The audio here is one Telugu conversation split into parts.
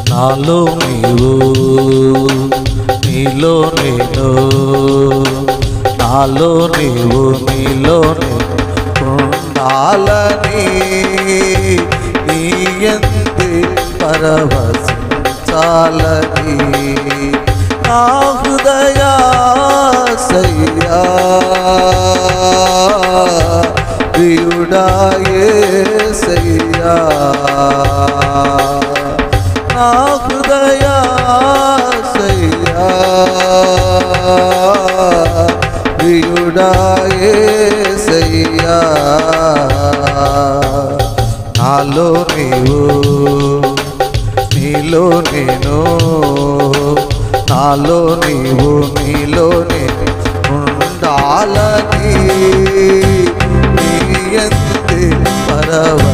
నాలో నీవు నీలో నేను, నాలో నీవు నీలో నేను ఉండాలని నీయందు పరవశించాలని నా హృదయాశయ్యా ప్రియుడా యేసయ్యా, నా హృదయాశయ్యా ప్రియుడా యేసయ్యా, నాలో నీవు నీలో నేను, నాలో నీవు నీలో నేను ఉండాలని నీయందు పరవశించాలని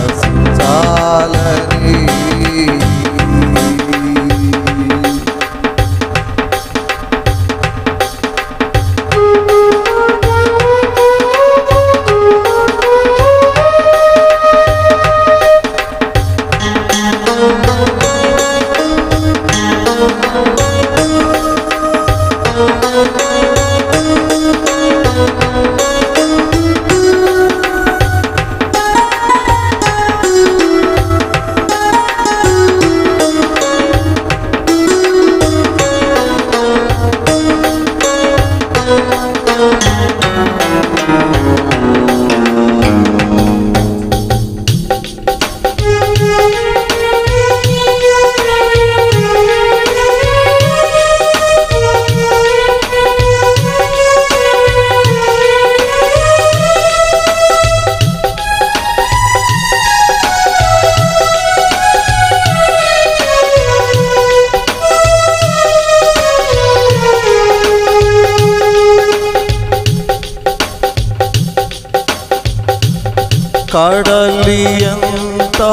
కడలియంతా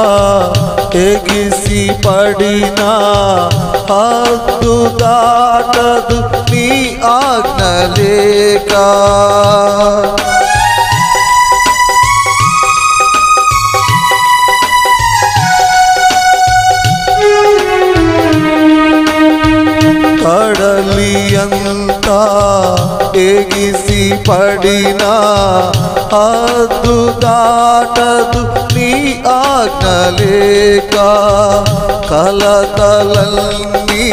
ఎగిసి పడినా హద్దు దాటదు నీ ఆజ్ఞ లేక, కడలియంతా ఎగిసి పడినా హద్దు దాటదు నీ ఆజ్ఞ లేక, కలతలన్నీ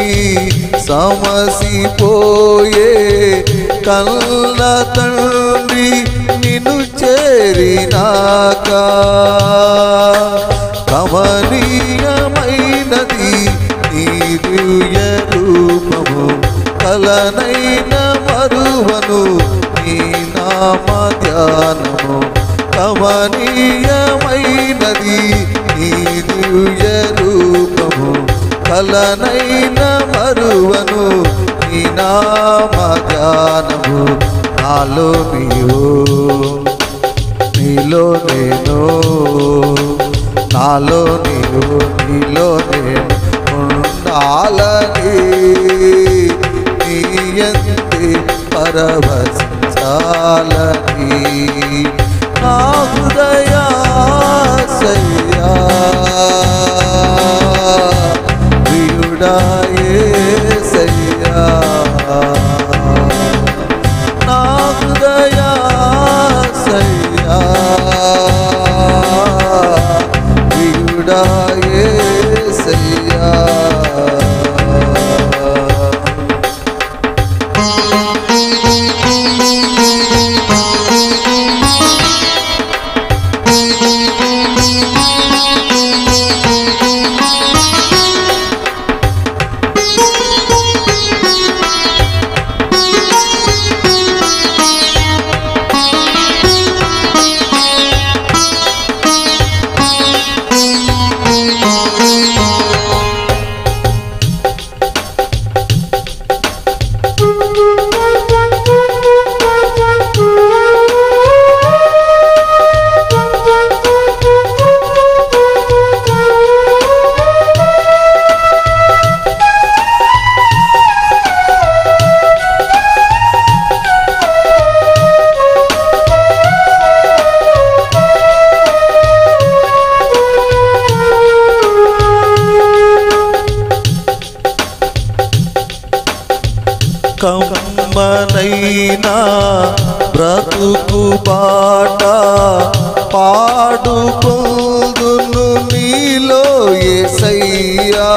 సమసిపోయే కన్న తండ్రి నిన్ను చేరినాక, కమనీయమైనది నీ దివ్య రూపము, కలనైన మరువను నీ నామ ధ్యానము, కమనీయమైనది నీ దివ్య రూపము, కలనైన మరువను నీ నామ ధ్యానము, నాలో నీవు నీలో నేను, నాలో నీవు నీలో నేను ఉండాలని నీయందు పరవశించాలని నా హృదయాశయ్యా ప్రియుడా యేసయ్యా. కమ్మనైనా బ్రతుకు బాట పాడుకుందును నీలో యేసయ్యా.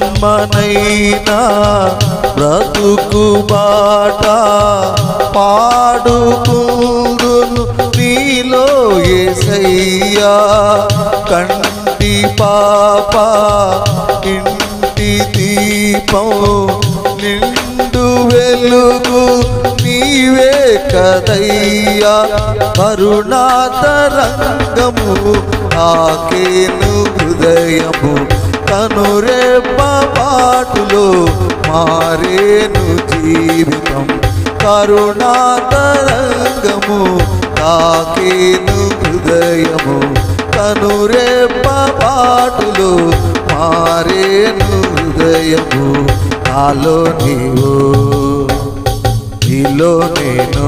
కమ్మనైనా బ్రతుకు బాట పాడుకుందును నీలో యేసయ్యా. కంటి పాప ఇంటి దీపం నిండు వెలుగు నీవే కదయ్యా. కరుణాతరంగము ఆకేను హృదయము కనురెప్ప పాటులో మారేను జీవితం. కరుణాతరంగము తాకేను హృదయము కనురెప్ప పాటులో మారేను హృదయము. నాలో నీవు నీలో నేను,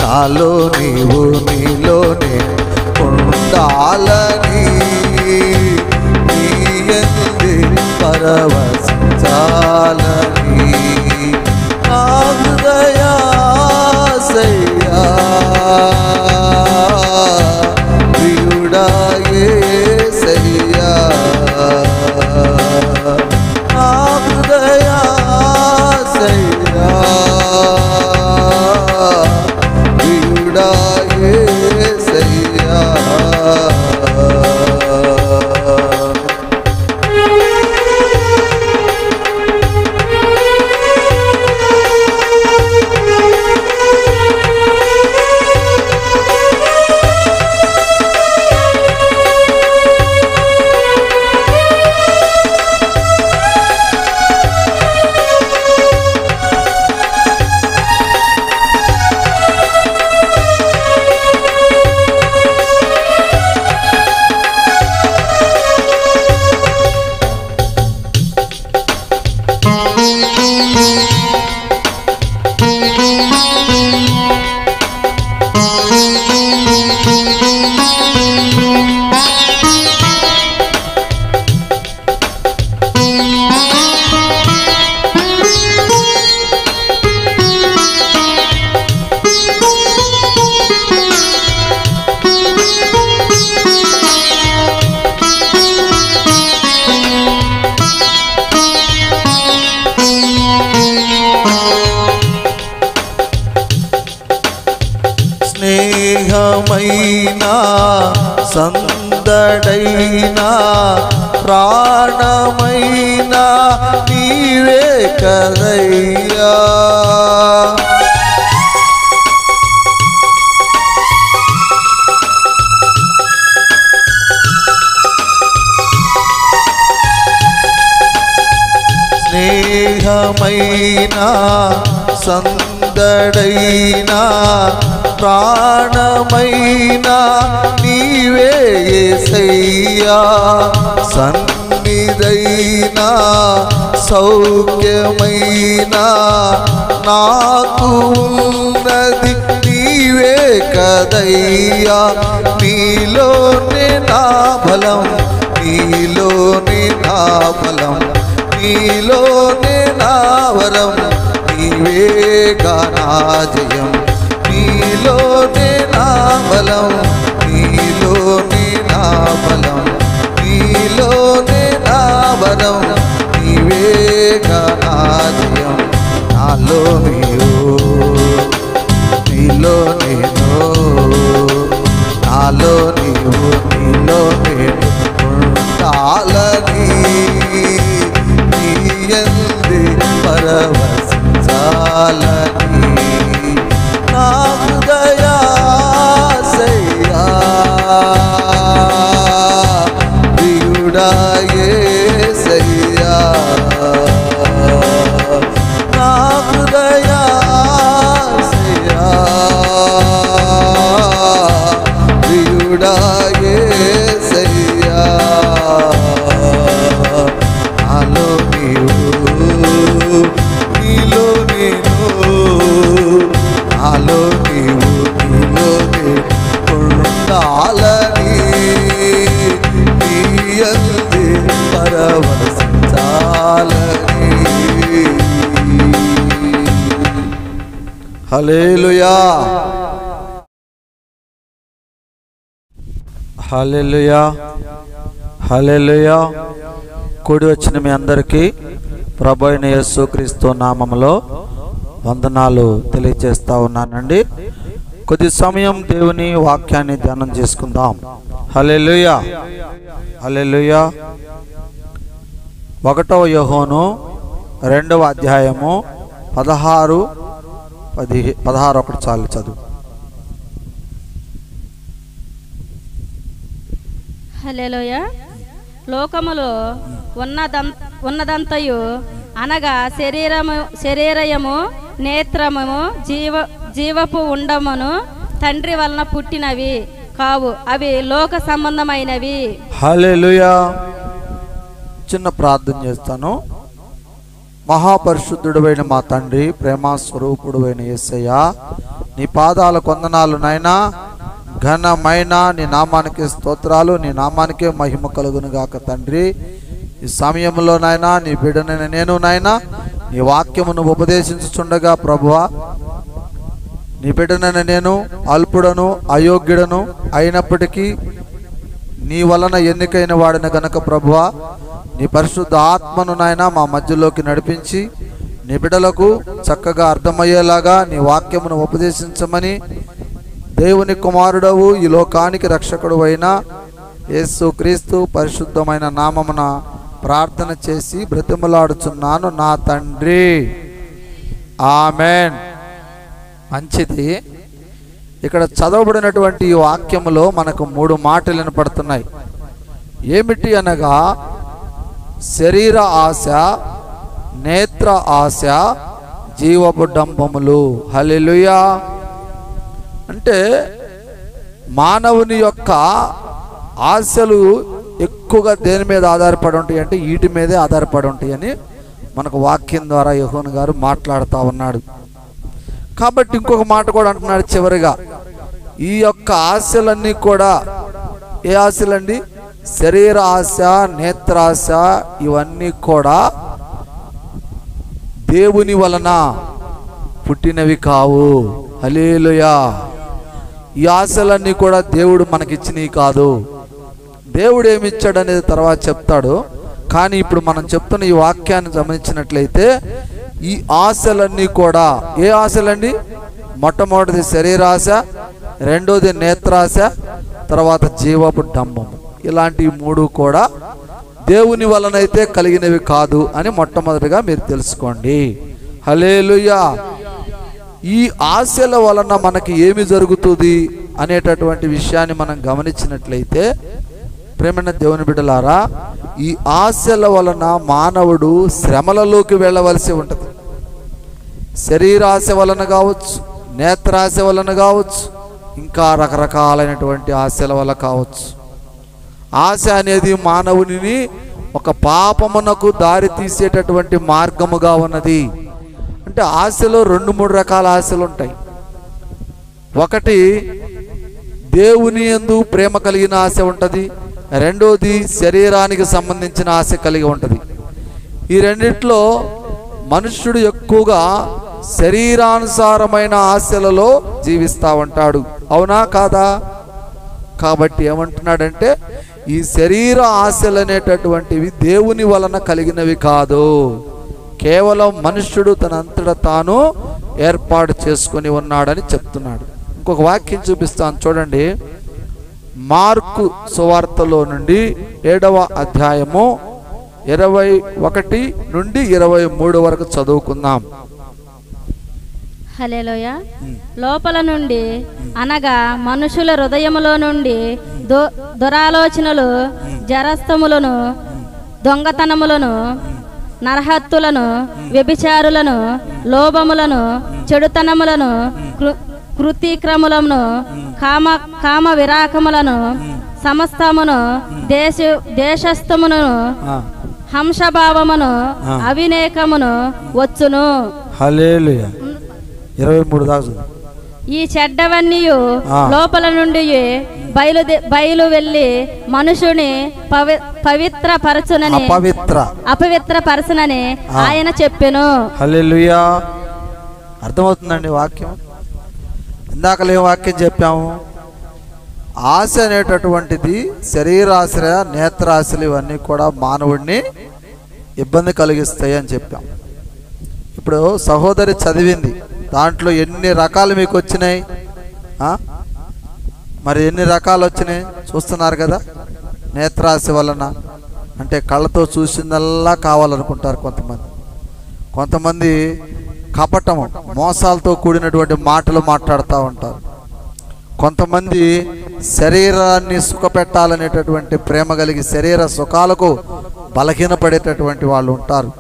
నాలో నీవు నీలో నేను ఉండాలని నీ యందే పరవశించాలని నా హృదయాశయ్యా. ప్రియుడా యేసయ్యా, నా హృదయాశయ్యా. ప్రియుడా యేసయ్యా. స్నేహమైనా సందడైనా ప్రాణమైనా నీవే కదయ్యా. స్నేహమైనా సందడైనా ప్రాణమైనా నీవే యేసయ్యా. సన్నిధైనా సౌఖ్యమైనా నాకు ఉన్నది నీవే కదయ్యా. నీలోనే నా బలం, నీలోనే నా బలం, నీలోనే నా వరం, నీవేగా నా జయం. నీలోనే నా బలం, నీలోనే నా బలం, నీలోనే నా వరం, నీవేగా నా జయం. నాలో నీవు నీలో నేను, నాలో నీవు నీలో నేను ఉండాలని నీ యందే పరవశించాలని నా హృదయాశ చాలని నీ యందే పరవశించాలని. హల్లెలూయా, హల్లెలూయా, హల్లెలూయా. కూడి వచ్చిన మీ అందరికీ ప్రభు అయిన యేసుక్రీస్తు నామములో వందనాలు తెలియజేస్తా ఉన్నానండి. కొద్ది సమయం దేవుని వాక్యాన్ని ధ్యానం చేసుకుందాం. హల్లెలూయా, హల్లెలూయా. 1వ యోహాను 2వ అధ్యాయము 16 ఒకటి చాలు చదువు. హల్లెలూయా. లోకములో ఉన్నదంతయు అనగా శరీరము నేత్రము జీవపు ఉండమును తండ్రి వలన పుట్టినవి కావు, అవి లోక సంబంధమైనవి. హల్లెలూయా. చిన్న ప్రార్థన చేస్తాను. మహాపరిశుద్ధుడైన మా తండ్రి, ప్రేమ స్వరూపుడైన యేసయ్య, నీ పాదాల వందనాలు నాయనా. ఘనమైన నీ నామానికి స్తోత్రాలు, నీ నామానికే మహిమ కలుగును గాక తండ్రి. ఈ సమయంలో నాయనా నీ బిడ్డనైన నేను నాయనా నీ వాక్యమును ఉపదేశించుచుండగా ప్రభువా, నీ బిడ్డనైన నేను అల్పుడను అయోగ్యుడను అయినప్పటికీ నీ వలన ఎన్నికైన వాడిన గనక ప్రభువా, నీ పరిశుద్ధ ఆత్మను నాయనా మా మధ్యలోకి నడిపించి నీ బిడ్డలకు చక్కగా అర్థమయ్యేలాగా నీ వాక్యమును ఉపదేశించమని దేవుని కుమారుడవు ఈ లోకానికి రక్షకుడు అయిన యేసుక్రీస్తు పరిశుద్ధమైన నామమున ప్రార్థన చేసి బ్రతిమలాడుచున్నాను నా తండ్రి, ఆమెన్. మంచిది. ఇక్కడ చదవబడినటువంటి ఈ వాక్యములో మనకు 3 మాటలు వినపడుతున్నాయి. ఏమిటి అనగా శరీర ఆశ, నేత్ర ఆశ, జీవపు డంబములు. హల్లెలూయా. అంటే మానవుని యొక్క ఆశలు ఎక్కువగా దేని మీద ఆధారపడి ఉంటాయి అంటే వీటి మీదే ఆధారపడి ఉంటాయి అని మనకు వాక్యం ద్వారా యోహాను గారు మాట్లాడుతూ ఉన్నాడు. కాబట్టి ఇంకొక మాట కూడా అంటున్నాడు చివరిగా, ఈ యొక్క ఆశలన్నీ కూడా ఏ ఆశలండి? శరీర ఆశ, నేత్రాశ, ఇవన్నీ కూడా దేవుని వలన పుట్టినవి కావు. హల్లెలూయా. ఈ ఆశలన్నీ కూడా దేవుడు మనకిచ్చినవి కాదు. దేవుడు ఏమిచ్చాడు అనేది తర్వాత చెప్తాడు. కానీ ఇప్పుడు మనం చెప్తున్న ఈ వాక్యాన్ని గమనించినట్లయితే ఈ ఆశలన్నీ కూడా ఏ ఆశలండి? మొట్టమొదటిది శరీరాశ, రెండోది నేత్రాశ, తర్వాత జీవపు డంబము. ఇలాంటి 3 కూడా దేవుని వలనైతే కలిగినవి కాదు అని మొట్టమొదటిగా మీరు తెలుసుకోండి. హల్లెలూయా. ఈ ఆశల వలన మనకి ఏమి జరుగుతుంది అనేటటువంటి విషయాన్ని మనం గమనించినట్లయితే ప్రేమైన దేవుని బిడ్డలారా, ఈ ఆశల వలన మానవుడు శ్రమలలోకి వెళ్ళవలసి ఉంటుంది. శరీరాశ వలన కావచ్చు, నేత్రాశ వలన కావచ్చు, ఇంకా రకరకాలైనటువంటి ఆశల వల్ల కావచ్చు. ఆశ అనేది మానవుని ఒక పాపమునకు దారి తీసేటటువంటి మార్గముగా ఉన్నది. అంటే ఆశలో 2-3 రకాల ఆశలు ఉంటాయి. ఒకటి దేవుని యందు ప్రేమ కలిగిన ఆశ ఉంటుంది, రెండోది శరీరానికి సంబంధించిన ఆశ కలిగి ఉంటుంది. ఈ రెండిట్లో మనుష్యుడు ఎక్కువగా శరీరానుసారమైన ఆశలలో జీవిస్తూ ఉంటాడు. అవునా కాదా? కాబట్టి ఏమంటున్నాడంటే ఈ శరీర ఆశలు అనేటటువంటివి దేవుని వలన కలిగినవి కాదు, కేవలం మనుష్యుడు తనంతట తాను ఏర్పాటు చేసుకొని ఉన్నాడని చెప్తున్నాడు. ఇంకొక వాక్యం చూపిస్తాను చూడండి. మార్కు సువార్తలో నుండి 7వ అధ్యాయము 21 నుండి 23 వరకు చదువుకుందాం. హల్లెలూయా. లోపల నుండి అనగా మనుషుల హృదయములో నుండి దురాలోచనలు, జరస్తములను, దొంగతనములను, నరహత్తులను, వ్యభిచారులను, లోభములను, చెడుతనములను, కృతిక్రములను, కామ విరాకములను, సమస్తమును, దేశస్థమును, హంసభావమును, అవినేకమును వచ్చును. హల్లెలూయా. 23 దాకా. ఈ చెడ్డవన్నీ లోపల నుండి బయలు వెళ్ళి మనుషుని పవిత్రపరచునని అపవిత్రపరచునని ఆయన చెప్పెను. హల్లెలూయా. అర్థమవుతుందండి వాక్యం? ఇందాకలే వాక్యం చెప్పాము, ఆశ అనేటటువంటిది శరీరాశ్రయ నేత్రాశలు ఇవన్నీ కూడా మానవుడిని ఇబ్బంది కలిగిస్తాయి అని చెప్పాం. ఇప్పుడు సహోదరి చదివింది, దాంట్లో ఎన్ని రకాలు మీకు వచ్చినాయి? మరి ఎన్ని రకాలు వచ్చినాయి చూస్తున్నారు కదా. నేత్రాశ వలన అంటే కళ్ళతో చూసిందల్లా కావాలనుకుంటారు కొంతమంది కపటము మోసాలతో కూడినటువంటి మాటలు మాట్లాడుతూ ఉంటారు. కొంతమంది శరీరాన్ని సుఖపెట్టాలనేటటువంటి ప్రేమ కలిగి శరీర సుఖాలకు బలహీనపడేటటువంటి వాళ్ళు ఉంటారు.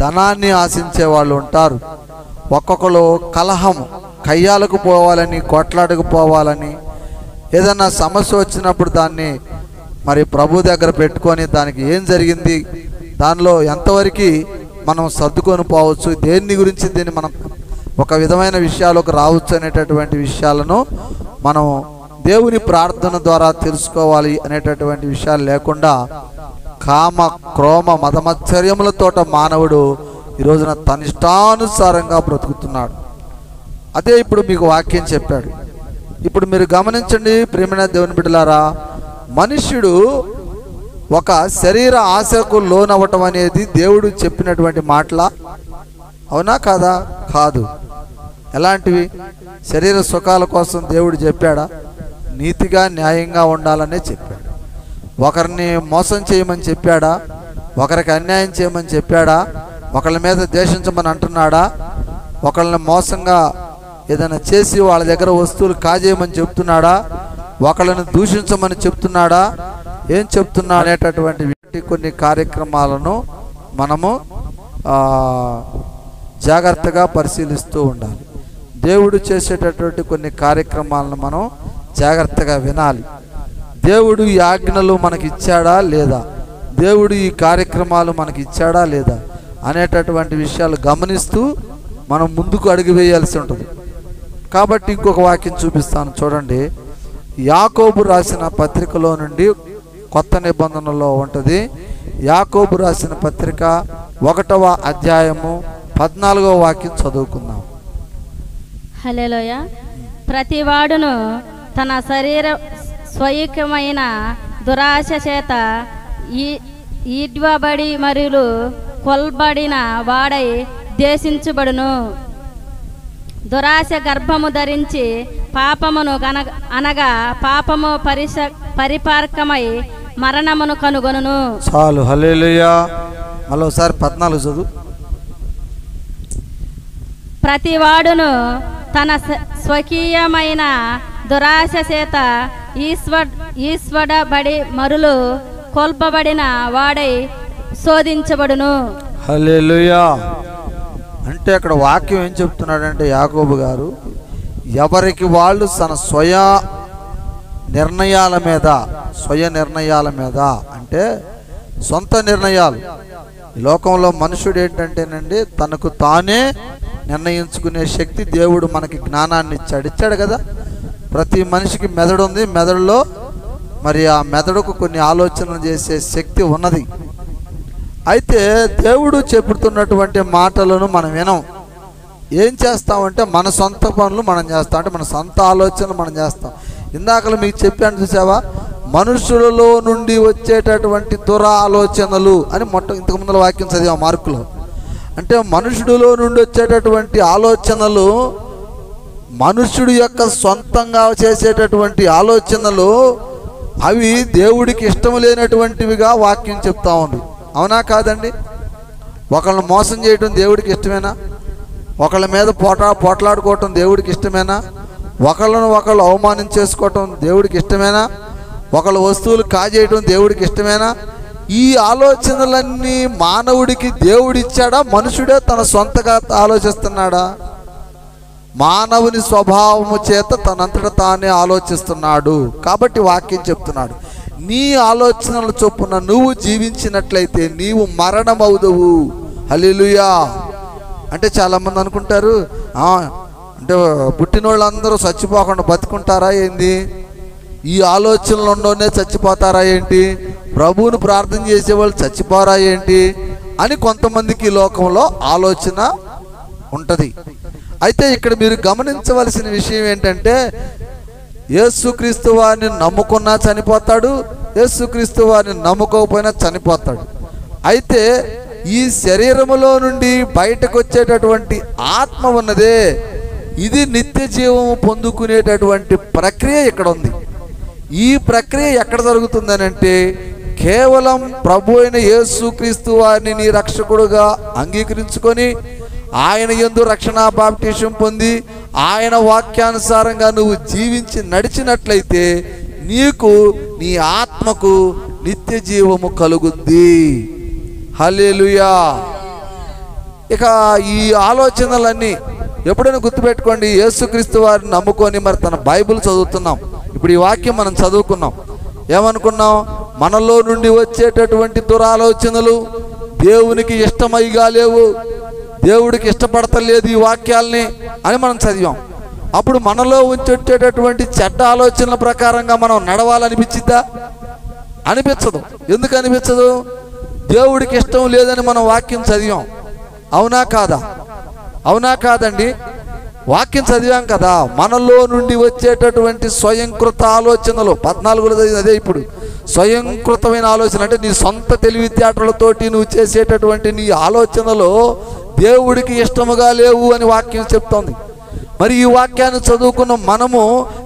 ధనాన్ని ఆశించే వాళ్ళు ఉంటారు. ఒక్కొక్కరు కలహం, కయ్యాలకు పోవాలని, కొట్లాటకు పోవాలని, ఏదన్నా సమస్య వచ్చినప్పుడు దాన్ని మరి ప్రభు దగ్గర పెట్టుకొని దానికి ఏం జరిగింది, దానిలో ఎంతవరకు మనం సర్దుకొని పోవచ్చు, దేన్ని గురించి దీన్ని మనం ఒక విధమైన విషయాలకు రావచ్చు అనేటటువంటి విషయాలను మనం దేవుని ప్రార్థన ద్వారా తెలుసుకోవాలి అనేటటువంటి విషయాలు లేకుండా కామ క్రోమ మదమత్సర్యములతోట మానవుడు ఈ రోజున తన ఇష్టానుసారంగా బ్రతుకుతున్నాడు. అదే ఇప్పుడు మీకు వాక్యం చెప్పాడు. ఇప్పుడు మీరు గమనించండి ప్రియమైన దేవుని బిడ్డలారా, మనుష్యుడు ఒక శరీర ఆశకు లోనవ్వటం అనేది దేవుడు చెప్పినటువంటి మాటలా? అవునా కాదా? కాదు. ఎలాంటివి? శరీర సుఖాల కోసం దేవుడు చెప్పాడా? నీతిగా న్యాయంగా ఉండాలనే చెప్పాడు. ఒకరిని మోసం చేయమని చెప్పాడా? ఒకరికి అన్యాయం చేయమని చెప్పాడా? ఒకళ్ళ మీద ద్వేషించమని అంటున్నాడా? ఒకళ్ళని మోసంగా ఏదైనా చేసి వాళ్ళ దగ్గర వస్తువులు కాజేయమని చెప్తున్నాడా? ఒకళ్ళని దూషించమని చెప్తున్నాడా? ఏం చెప్తున్నా అనేటటువంటి కొన్ని కార్యక్రమాలను మనము జాగ్రత్తగా పరిశీలిస్తూ ఉండాలి. దేవుడు చేసేటటువంటి కొన్ని కార్యక్రమాలను మనం జాగ్రత్తగా వినాలి. దేవుడు ఈ ఆజ్ఞలు మనకి ఇచ్చాడా లేదా, దేవుడు ఈ కార్యక్రమాలు మనకి ఇచ్చాడా లేదా అనేటటువంటి విషయాలు గమనిస్తూ మనం ముందుకు అడుగు వేయాల్సి ఉంటుంది. కాబట్టి ఇంకొక వాక్యం చూపిస్తాను చూడండి. యాకోబు రాసిన పత్రికలో నుండి కొత్త నిబంధనలో ఉంటుంది. యాకోబు రాసిన పత్రిక 1వ అధ్యాయము 14వ వాక్యం చదువుకుందాం. హల్లెలూయా. ప్రతివాడును తన శరీర స్వైకమైన దురాశ చేత ఈడ్వబడి మరియు కొల్బడిన వాడై దేశించబడును. దురాశ గర్భము ధరించి పాపమును అనగా పాపము పరిపార్కమై మరణమును కనుగొనును. చాలు. హల్లెలూయా. మరోసారి 14 చదువు. ప్రతివాడును తన స్వకీయమైన దురాశ చేత ఈశ్వడబడి మరులు కొల్పబడిన వాడై శోధించబడును. హల్లెలూయా. అంటే అక్కడ వాక్యం ఏం చెప్తున్నాడంటే యాకోబు గారు, ఎవరికి వాళ్ళు తన స్వయ నిర్ణయాల మీద అంటే సొంత నిర్ణయాలు. ఈ లోకంలో మనుషుడు ఏంటంటేనండి తనకు తానే నిర్ణయించుకునే శక్తి దేవుడు మనకి జ్ఞానాన్ని ఇచ్చాడు కదా. ప్రతి మనిషికి మెదడు ఉంది. మెదడులో మరి ఆ మెదడుకు కొన్ని ఆలోచనలు చేసే శక్తి ఉన్నది. అయితే దేవుడు చెబుతున్నటువంటి మాటలను మనం వినం. ఏం చేస్తామంటే మన సొంత పనులు మనం చేస్తాం, అంటే మన సొంత ఆలోచనలు మనం చేస్తాం. ఇందాకలు మీకు చెప్పాను చూసావా, మనుషులలో నుండి వచ్చేటటువంటి దురాలోచనలు అని ఇంతకు ముందర వాక్యం చదివా మార్కులో. అంటే మనుషుడిలో నుండి వచ్చేటటువంటి ఆలోచనలు, మనుషుడి యొక్క సొంతంగా చేసేటటువంటి ఆలోచనలు, అవి దేవుడికి ఇష్టం లేనటువంటివిగా వాక్యం చెప్తా ఉంది. అవునా కాదండి? ఒకళ్ళని మోసం చేయటం దేవుడికి ఇష్టమేనా? ఒకళ్ళ మీద పోట్లాడుకోవటం దేవుడికి ఇష్టమేనా? ఒకళ్ళను ఒకళ్ళు అవమానించేసుకోవటం దేవుడికి ఇష్టమేనా? ఒకళ్ళ వస్తువులు కాజేయటం దేవుడికి ఇష్టమేనా? ఈ ఆలోచనలన్నీ మానవుడికి దేవుడిచ్చాడా? మనుషుడే తన సొంతగా ఆలోచిస్తున్నాడా? మానవుని స్వభావము చేత తనంతట తానే ఆలోచిస్తున్నాడు. కాబట్టి వాక్యం చెప్తున్నాడు, నీ ఆలోచనల చొప్పున నువ్వు జీవించినట్లయితే నీవు మరణమవుదువు. హల్లెలూయా. అంటే చాలామంది అనుకుంటారు, అంటే పుట్టిన వాళ్ళందరూ చచ్చిపోకుండా బతుకుంటారా ఏంది? ఈ ఆలోచనలుండోనే చచ్చిపోతారా ఏంటి, ప్రభువును ప్రార్థన చేసేవాళ్ళు చచ్చిపోరా ఏంటి అని కొంతమందికి ఈ లోకంలో ఆలోచన ఉంటుంది. అయితే ఇక్కడ మీరు గమనించవలసిన విషయం ఏంటంటే, యేసుక్రీస్తు వారిని నమ్ముకున్నా చనిపోతాడు, యేసుక్రీస్తు వారిని నమ్ముకోకపోయినా చనిపోతాడు. అయితే ఈ శరీరములో నుండి బయటకు వచ్చేటటువంటి ఆత్మ ఉన్నదే, ఇది నిత్య జీవము పొందుకునేటటువంటి ప్రక్రియ ఇక్కడ ఉంది. ఈ ప్రక్రియ ఎక్కడ జరుగుతుందని అంటే, కేవలం ప్రభు అయిన యేసుక్రీస్తు వారిని నీ రక్షకుడుగా అంగీకరించుకొని ఆయన యందు రక్షణ బాప్టిజం పొంది ఆయన వాక్యానుసారంగా నువ్వు జీవించి నడిచినట్లయితే నీకు నీ ఆత్మకు నిత్య జీవము కలుగుద్ది. హల్లెలూయా. ఇక ఈ ఆలోచనలన్నీ ఎప్పుడైనా గుర్తుపెట్టుకోండి. యేసుక్రీస్తు వారిని నమ్ముకొని మరి తన బైబిల్ చదువుతున్నాం. ఇప్పుడు ఈ వాక్యం మనం చదువుకున్నాం, ఏమనుకున్నాం? మనలో నుండి వచ్చేటటువంటి దురాలోచనలు దేవునికి ఇష్టమైగా లేవు, దేవుడికి ఇష్టపడతలేదు ఈ వాక్యాలని అని మనం చదివాం. అప్పుడు మనలో వచ్చేటటువంటి చెడ్డ ఆలోచనల ప్రకారంగా మనం నడవాలనిపించిద్దా? అనిపించదు. ఎందుకు అనిపించదు? దేవుడికి ఇష్టం లేదని మనం వాక్యం చదివాం. అవునా కాదా? అవునా కాదండి? వాక్యం చదివాం కదా. మనలో నుండి వచ్చేటటువంటి స్వయంకృత ఆలోచనలు 14లో చదివింది అదే. ఇప్పుడు స్వయంకృతమైన ఆలోచన అంటే నీ సొంత తెలివితేటలతోటి నువ్వు చేసేటటువంటి నీ ఆలోచనలు దేవుడికి ఇష్టముగా లేవు అని వాక్యం చెప్తోంది. మరి ఈ వాక్యాన్ని చదువుకున్న మనము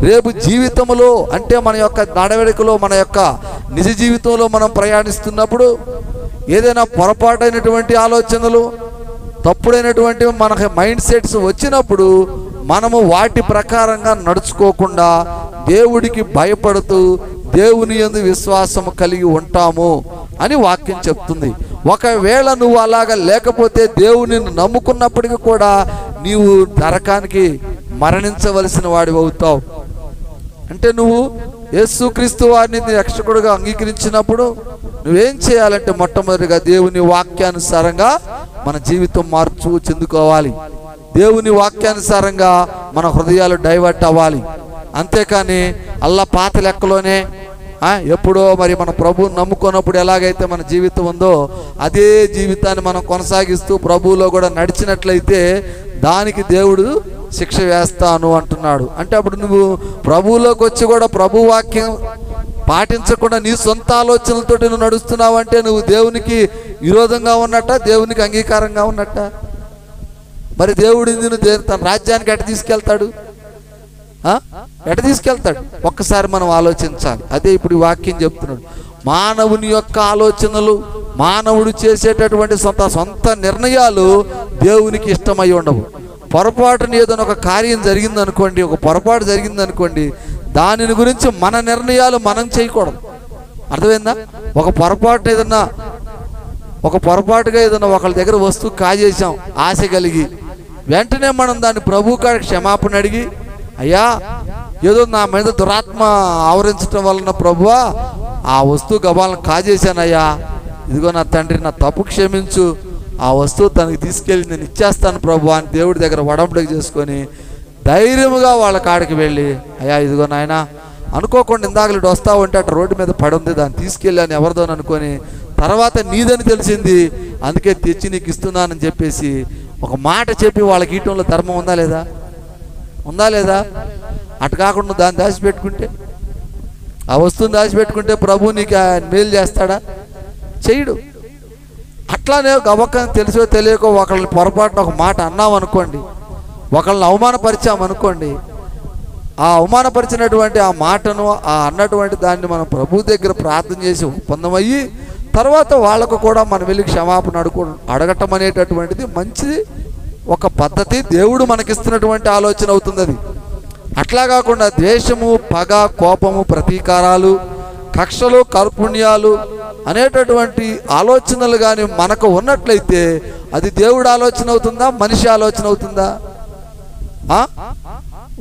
రేపు జీవితంలో అంటే మన యొక్క నడవడికలో మన యొక్క నిజ జీవితంలో మనం ప్రయాణిస్తున్నప్పుడు ఏదైనా పొరపాటైనటువంటి ఆలోచనలు తప్పుడైనటువంటి మనకి మైండ్ సెట్స్ వచ్చినప్పుడు మనము వాటి ప్రకారంగా నడుచుకోకుండా దేవుడికి భయపడుతూ దేవుని యందు విశ్వాసం కలిగి ఉంటాము అని వాక్యం చెప్తుంది. ఒకవేళ నువ్వు అలాగా లేకపోతే దేవుని నమ్ముకున్నప్పటికీ కూడా నీవు నరకానికి మరణించవలసిన వాడివి అవుతావు. అంటే నువ్వు యేసుక్రీస్తు వారిని రక్షకుడుగా అంగీకరించినప్పుడు నువ్వేం చేయాలంటే మొట్టమొదటిగా దేవుని వాక్యానుసారంగా మన జీవితం మార్పు చెందుకోవాలి. దేవుని వాక్యానుసారంగా మన హృదయాలు డైవర్ట్ అవ్వాలి. అంతేకాని అల్లా పాత లెక్కలోనే ఎప్పుడో మరి మన ప్రభువుని నమ్ముకున్నప్పుడు ఎలాగైతే మన జీవితం ఉందో అదే జీవితాన్ని మనం కొనసాగిస్తూ ప్రభువులో కూడా నడిచినట్లయితే దానికి దేవుడు శిక్ష వేస్తాను అంటున్నాడు. అంటే అప్పుడు నువ్వు ప్రభువులోకి వచ్చి కూడా ప్రభు వాక్యం పాటించకుండా నీ సొంత ఆలోచనలతో నువ్వు నడుస్తున్నావు అంటే నువ్వు దేవునికి విరోధంగా ఉన్నట్ట, దేవునికి అంగీకారంగా ఉన్నట్ట? మరి దేవుడు నిన్ను తన రాజ్యానికి ఎట తీసుకెళ్తాడు? ఎట తీసుకెళ్తాడు? ఒక్కసారి మనం ఆలోచించాలి. అదే ఇప్పుడు ఈ వాక్యం చెప్తున్నాడు. మానవుని యొక్క ఆలోచనలు, మానవుడు చేసేటటువంటి సొంత నిర్ణయాలు దేవునికి ఇష్టమై ఉండవు. పొరపాటుని ఏదైనా ఒక కార్యం జరిగిందనుకోండి, ఒక పొరపాటు జరిగిందనుకోండి, దానిని గురించి మన నిర్ణయాలు మనం చేయకూడదు. అర్థమైందా? ఒక పొరపాటుగా ఏదైనా ఒకళ్ళ దగ్గర వస్తువు కాజేసాం ఆశ కలిగి, వెంటనే మనం దాన్ని ప్రభు కాడికి క్షమాపణ అడిగి, అయ్యా ఏదో నా మీద దురాత్మ ఆవరించడం వలన ప్రభువా ఆ వస్తువు గబాలను కాజేశానయ్యా, ఇదిగో నా తండ్రి నా తప్పు క్షమించు, ఆ వస్తువు తనకి తీసుకెళ్ళి నేను ఇచ్చేస్తాను ప్రభు అని దేవుడి దగ్గర వడంబడిక చేసుకొని ధైర్యముగా వాళ్ళ కాడికి వెళ్ళి, అయ్యా ఇదిగో నాయన అనుకోకుండా ఇందాకలు వస్తా ఉంటే అట్లా రోడ్డు మీద పడి ఉంది, దాన్ని తీసుకెళ్ళాను ఎవరిదోని అనుకొని తర్వాత నీదని తెలిసింది, అందుకే తెచ్చి నీకు ఇస్తున్నానని చెప్పేసి ఒక మాట చెప్పి వాళ్ళకి ఇయటంలో ధర్మం ఉందా లేదా? ఉందా లేదా? అటు కాకుండా దాన్ని దాచిపెట్టుకుంటే, ఆ వస్తువుని దాచిపెట్టుకుంటే ప్రభు నీకు మేలు చేస్తాడా? చేయడు. అట్లానే గబక్కని తెలిసో తెలియకో ఒకళ్ళని పొరపాటున ఒక మాట అన్నాం అనుకోండి, ఒకళ్ళని అవమానపరిచామనుకోండి, ఆ అవమానపరిచినటువంటి ఆ మాటను ఆ అన్నటువంటి దాన్ని మనం ప్రభు దగ్గర ప్రార్థన చేసి ఒప్పందమయ్యి తర్వాత వాళ్ళకు కూడా మనం వెళ్ళి క్షమాపణ అడగటం అనేటటువంటిది మంచిది, ఒక పద్ధతి, దేవుడు మనకిస్తున్నటువంటి ఆలోచన అవుతుంది అది. అట్లా కాకుండా ద్వేషము, పగ, కోపము, ప్రతీకారాలు, కక్షలు, కర్పుణ్యాలు అనేటటువంటి ఆలోచనలు కానీ మనకు ఉన్నట్లయితే అది దేవుడి ఆలోచన అవుతుందా, మనిషి ఆలోచన అవుతుందా?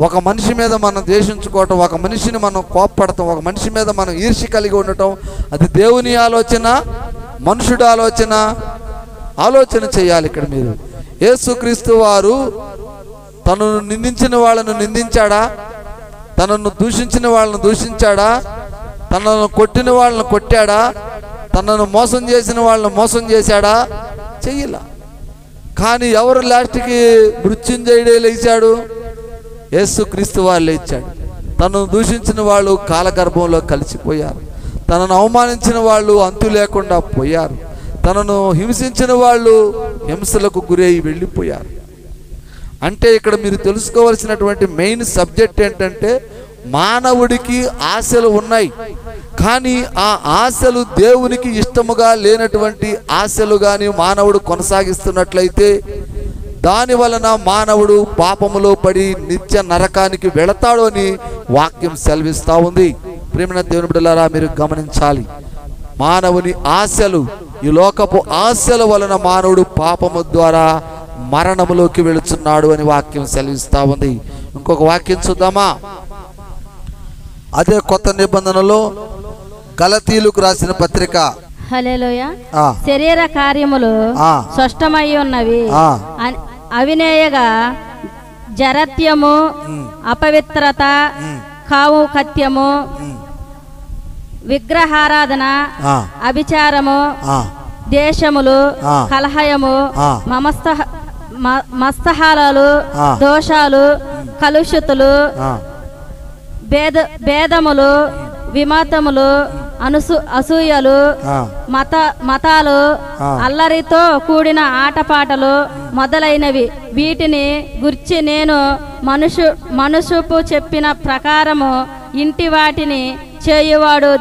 ఒక మనిషి మీద మనం ద్వేషించుకోవటం, ఒక మనిషిని మనం కోప్పడటం, ఒక మనిషి మీద మనం ఈర్ష్య కలిగి ఉండటం అది దేవుని ఆలోచన, మనుషుడి ఆలోచన? ఆలోచన చేయాలి. ఇక్కడ మీరు యేసుక్రీస్తు వారు తనను నిందించిన వాళ్ళను నిందించాడా? తనను దూషించిన వాళ్ళను దూషించాడా? తనను కొట్టిన వాళ్ళను కొట్టాడా? తనను మోసం చేసిన వాళ్ళను మోసం చేశాడా? చెయ్యలా. కానీ ఎవరు లాస్ట్కి మృత్యుంజయుడే లేచాడు? యేసుక్రీస్తు వాళ్ళు లేచాడు. తనను దూషించిన వాళ్ళు కాలగర్భంలో కలిసిపోయారు. తనను అవమానించిన వాళ్ళు అంతు లేకుండా పోయారు. తనను హింసించిన వాళ్ళు హింసలకు గురై వెళ్ళిపోయారు. అంటే ఇక్కడ మీరు తెలుసుకోవాల్సినటువంటి మెయిన్ సబ్జెక్ట్ ఏంటంటే, మానవుడికి ఆశలు ఉన్నాయి, కానీ ఆ ఆశలు దేవునికి ఇష్టముగా లేనటువంటి ఆశలు కానీ మానవుడు కొనసాగిస్తున్నట్లయితే దాని వలన మానవుడు పాపములో పడి నిత్య నరకానికి వెళతాడు అని వాక్యం సెలవిస్తూ ఉంది. ప్రియమైన దేవుని బిడ్డలారా, మీరు గమనించాలి. మానవుని ఆశలు, ఈ లోకపు ఆశల వలన మానవుడు పాపము ద్వారా మరణములోకి వెళుతున్నాడు అని వాక్యం సెలవిస్తూ ఉంది. ఇంకొక వాక్యం చూద్దామా? అదే కొత్త నిబంధనలో గలతీయులకు రాసిన పత్రిక. హల్లెలూయా. శరీర కార్యములు స్పష్టమై ఉన్నవి, అవినేయగా జరత్యము, అపవిత్రత, కాముకత్యము, విగ్రహారాధన, అభిచారము, దేశములు, కలహయము, మస్తహాలు, దోషాలు, కలుషితులు, భేదములు, విమతములు, అసూయలు, మతాలు, అల్లరితో కూడిన ఆటపాటలు మొదలైనవి. వీటిని గుర్చి నేను మనుషుపు చెప్పిన ప్రకారము ఇంటి వాటిని చేయువాడు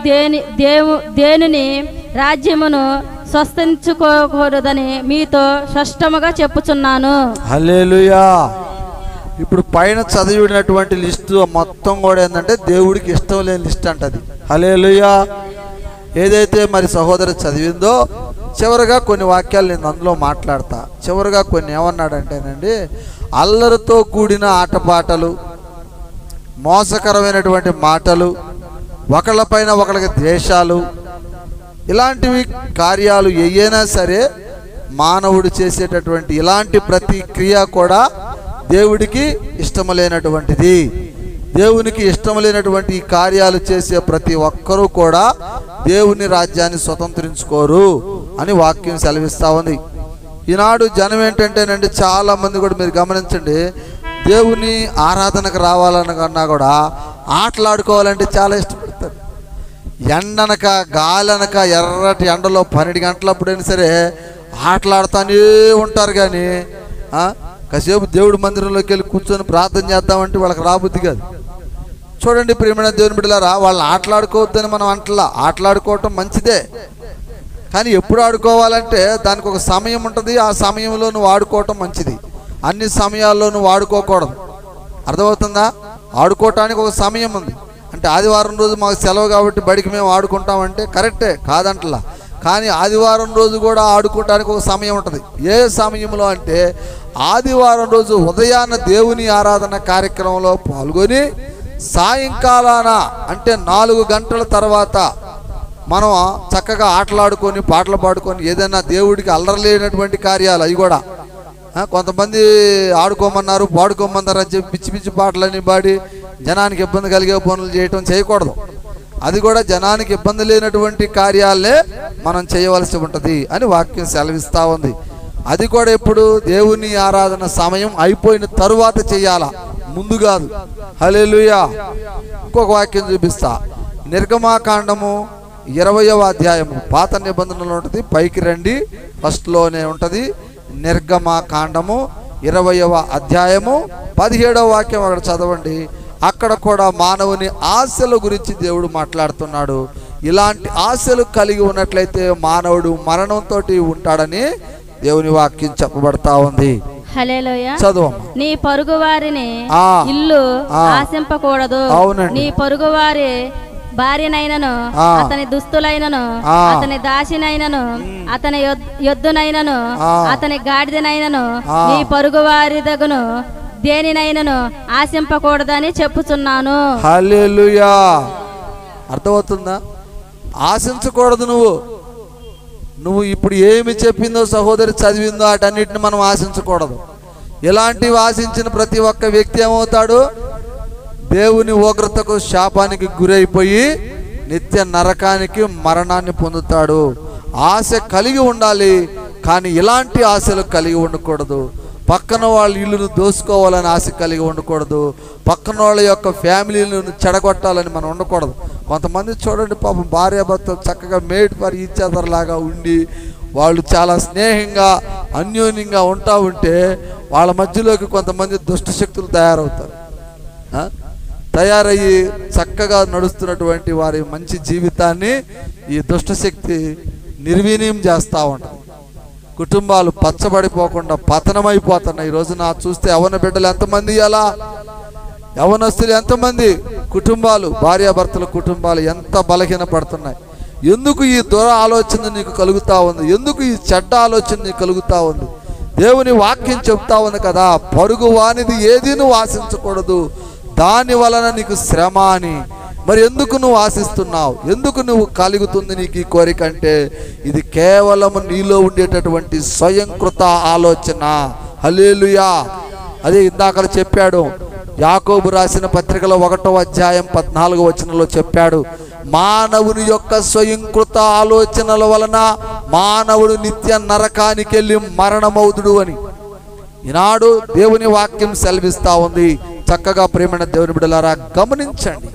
దేనిని రాజ్యమును స్వస్థించుకోకూడదని మీతో స్పష్టముగా చెప్పుచున్నాను. హల్లెలూయా. ఇప్పుడు పైన చదివినటువంటి లిస్టు మొత్తం కూడా ఏంటంటే దేవుడికి ఇష్టం లేని లిస్ట్ అంటది. హల్లెలూయా. ఏదైతే మరి సహోదరు చదివిందో చివరిగా కొన్ని వాక్యాలు నేను అందులో మాట్లాడతా. చివరిగా కొన్ని ఏమన్నాడంటేనండి, అల్లరితో కూడిన ఆటపాటలు, మోసకరమైనటువంటి మాటలు, ఒకళ్ళపైన ఒకళ్ళకి ద్వేషాలు, ఇలాంటివి కార్యాలు ఏయైనా సరే మానవుడు చేసేటటువంటి ఇలాంటి ప్రతి క్రియ కూడా దేవుడికి ఇష్టము లేనటువంటిది. దేవునికి ఇష్టము లేనటువంటి ఈ కార్యాలు చేసే ప్రతి ఒక్కరూ కూడా దేవుని రాజ్యాన్ని స్వతంత్రించుకోరు అని వాక్యం సెలవిస్తూ ఉంది. ఈనాడు జనం ఏంటంటేనండి, చాలా మంది కూడా మీరు గమనించండి, దేవుని ఆరాధనకు రావాలన్నా కూడా ఆటలాడుకోవాలంటే చాలా ఇష్టపడతారు. ఎండనక గాలనక ఎర్రటి ఎండలో 12 గంటలప్పుడైనా సరే ఆటలాడుతూనే ఉంటారు. కానీ కాసేపు దేవుడి మందిరంలోకి వెళ్ళి కూర్చొని ప్రార్థన చేద్దామంటే వాళ్ళకి రాబుద్ది కాదు. చూడండి ప్రియమైన దేవుని బిడ్డలారా, వాళ్ళని ఆటలాడుకోవద్దని మనం అంటలా. ఆటలాడుకోవటం మంచిదే, కానీ ఎప్పుడు ఆడుకోవాలంటే దానికి ఒక సమయం ఉంటుంది. ఆ సమయంలో నువ్వు ఆడుకోవటం మంచిది. అన్ని సమయాల్లో నువ్వు ఆడుకోకూడదు. అర్థమవుతుందా? ఆడుకోవటానికి ఒక సమయం ఉంది. అంటే ఆదివారం రోజు మాకు సెలవు కాబట్టి బడికి మేము ఆడుకుంటామంటే కరెక్టే, కాదంటలా. కానీ ఆదివారం రోజు కూడా ఆడుకోవటానికి ఒక సమయం ఉంటుంది. ఏ సమయంలో అంటే ఆదివారం రోజు ఉదయాన్న దేవుని ఆరాధన కార్యక్రమంలో పాల్గొని సాయంకాలాన అంటే 4 గంటల తర్వాత మనం చక్కగా ఆటలాడుకొని పాటలు పాడుకొని ఏదైనా దేవుడికి అల్లరలేనటువంటి కార్యాలు అవి కూడా కొంతమంది ఆడుకోమన్నారు పాడుకోమన్నారు అని చెప్పి పిచ్చి పిచ్చి పాటలన్నీ పాడి జనానికి ఇబ్బంది కలిగే పనులు చేయకూడదు. అది కూడా జనానికి ఇబ్బంది లేనటువంటి కార్యాలనే మనం చేయవలసి ఉంటుంది అని వాక్యం సెలవిస్తూ ఉంది. అది కూడా ఎప్పుడు దేవుని ఆరాధన సమయం అయిపోయిన తరువాత చేయాలా, ముందు కాదు. హల్లెలూయా. ఇంకొక వాక్యం చూపిస్తా. నిర్గమాకాండము 20వ అధ్యాయము పాత నిబంధనలో ఉంటుంది. పైకి రండి, ఫస్ట్లోనే ఉంటుంది. నిర్గమాకాండము 20వ అధ్యాయము 17వ వాక్యం అక్కడ చదవండి. అక్కడ కూడా మానవుని ఆశల గురించి దేవుడు మాట్లాడుతున్నాడు. ఇలాంటి ఆశలు కలిగి ఉన్నట్లయితే మానవుడు మరణంతో ఉంటాడని దేవుని వాక్యం చెప్పబడతా ఉంది. హల్లెలూయా. చదువు. నీ పొరుగు వారిని ఇల్లు ఆశింపకూడదు. నీ పొరుగు వారి భార్యనైనను, అతని దుస్తులైనను, అతని దాసినైనను, అతని యొద్దునైనను, అతని గాడిదనైనను, నీ పొరుగు వారి దగును దేనినైనను ఆశింపకూడదని చెప్పుచున్నాను. హల్లెలూయా. అర్థమవుతుందా? ఆశించకూడదు. నువ్వు ఇప్పుడు ఏమి చెప్పిందో సహోదరి చదివిందో వాటన్నిటిని మనం ఆశించకూడదు. ఇలాంటివి ఆశించిన ప్రతి ఒక్క వ్యక్తి ఏమవుతాడు? దేవుని ఉగ్రతకు శాపానికి గురైపోయి నిత్య నరకానికి మరణాన్ని పొందుతాడు. ఆశ కలిగి ఉండాలి, కానీ ఇలాంటి ఆశలు కలిగి ఉండకూడదు. పక్కన వాళ్ళ ఇల్లును దోసుకోవాలని ఆశ కలిగి ఉండకూడదు. పక్కన వాళ్ళ యొక్క ఫ్యామిలీలను చెడగొట్టాలని మనం ఉండకూడదు. కొంతమంది చూడండి, పాపం భార్యాభర్తలు చక్కగా మేడ్ ఫర్ ఈచ్ అదర్ లాగా ఉండి వాళ్ళు చాలా స్నేహంగా అన్యోన్యంగా ఉంటా ఉంటే వాళ్ళ మధ్యలోకి కొంతమంది దుష్ట శక్తులు తయారవుతారు. తయారయ్యి చక్కగా నడుస్తున్నటువంటి వారి మంచి జీవితాన్ని ఈ దుష్టశక్తి నిర్వీర్యం చేస్తూ ఉంటుంది. కుటుంబాలు పచ్చబడిపోకుండా పతనమైపోతున్నాయి. ఈ రోజున చూస్తే యవన బిడ్డలు ఎంతమంది, అలా యవనస్తులు ఎంతమంది, కుటుంబాలు భార్యాభర్తల కుటుంబాలు ఎంత బలహీన పడుతున్నాయి. ఎందుకు ఈ దుర ఆలోచన నీకు కలుగుతూ ఉంది? ఎందుకు ఈ చెడ్డ ఆలోచన నీకు కలుగుతూ ఉంది? దేవుని వాక్యం చెప్తా ఉంది కదా, పొరుగు వానిది ఏది నువ్వు ఆశించకూడదు, దాని వలన నీకు శ్రమ అని. మరి ఎందుకు నువ్వు ఆశిస్తున్నావు? ఎందుకు నువ్వు కలుగుతుంది నీకు ఈ కోరిక అంటే ఇది కేవలం నీలో ఉండేటటువంటి స్వయంకృత ఆలోచన. హల్లెలూయా. అదే ఇందాక చెప్పాడు, యాకోబు రాసిన పత్రికలో 1వ అధ్యాయం 14వ వచనంలో చెప్పాడు, మానవుని యొక్క స్వయంకృత ఆలోచనల వలన మానవుడు నిత్య నరకానికి వెళ్ళి మరణమవుదుడు అని ఈనాడు దేవుని వాక్యం సెలవిస్తా ఉంది. చక్కగా ప్రేమైన దేవుని బిడ్డలారా గమనించండి,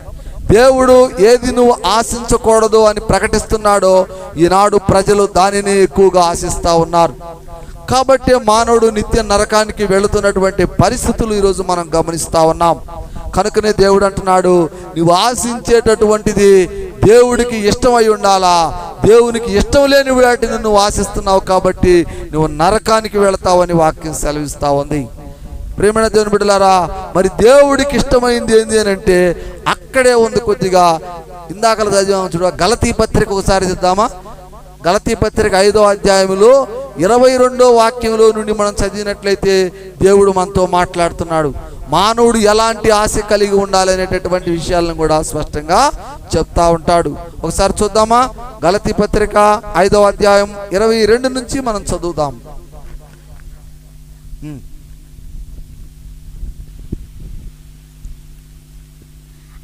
దేవుడు ఏది నువ్వు ఆశించకూడదు అని ప్రకటిస్తున్నాడో ఈనాడు ప్రజలు దానిని ఎక్కువగా ఆశిస్తూ ఉన్నారు. కాబట్టి మానవుడు నిత్య నరకానికి వెళుతున్నటువంటి పరిస్థితులు ఈరోజు మనం గమనిస్తూ ఉన్నాం. కనుకనే దేవుడు అంటున్నాడు, నువ్వు ఆశించేటటువంటిది దేవుడికి ఇష్టమై ఉండాలా. దేవునికి ఇష్టం లేని వాటిని నువ్వు ఆశిస్తున్నావు కాబట్టి నువ్వు నరకానికి వెళతావని వాక్యం సెలవిస్తూ ఉంది. ప్రేమైన దేవుని బిడ్డలారా, మరి దేవుడికి ఇష్టమైంది ఏంది అని అంటే అక్కడే ఉంది. కొద్దిగా ఇందాకలు చదివాము చూడ, గలతీ పత్రిక ఒకసారి చూద్దామా. గలతీ పత్రిక 5వ అధ్యాయంలో 22వ వాక్యంలో నుండి మనం చదివినట్లయితే దేవుడు మనతో మాట్లాడుతున్నాడు. మానవుడు ఎలాంటి ఆశ కలిగి ఉండాలి అనేటటువంటి విషయాలను కూడా స్పష్టంగా చెప్తా ఉంటాడు. ఒకసారి చూద్దామా. గలతీ పత్రిక 5వ అధ్యాయం 22 నుంచి మనం చదువుదాం.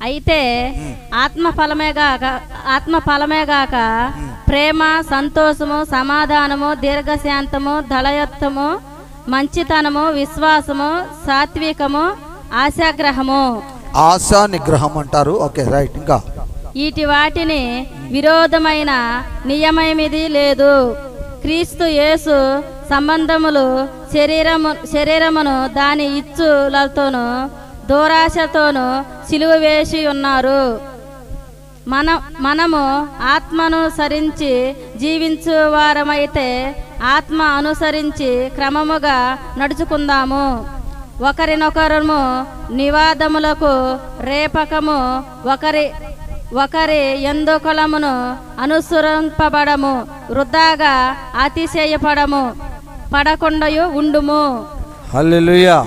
అయితే ఆత్మ ఫలమే గాక ప్రేమ, సంతోషము, సమాధానము, దీర్ఘశాంతము, దళయత్వము, మంచితనము, విశ్వాసము, సాత్వికము, ఆశాగ్రహము. ఆశా నిగ్రహం అంటారు. Okay, right. ఇంకా వీటి వాటిని విరోధమైన నియమేమిది లేదు. క్రీస్తు యేసు సంబంధములు శరీరమును దాని ఇచ్చులతోనూ దురాశతోనూ సిలువ వేసి ఉన్నారు. మనము ఆత్మనుసరించి జీవించు వారమైతే ఆత్మ అనుసరించి క్రమముగా నడుచుకుందాము. ఒకరినొకరము నివాదములకు రేపకము, ఒకరి ఎందుకలమును అనుసరింపబడము, వృధాగా అతిశయపడము, పడకుండయు ఉండుము. హల్లెలూయా.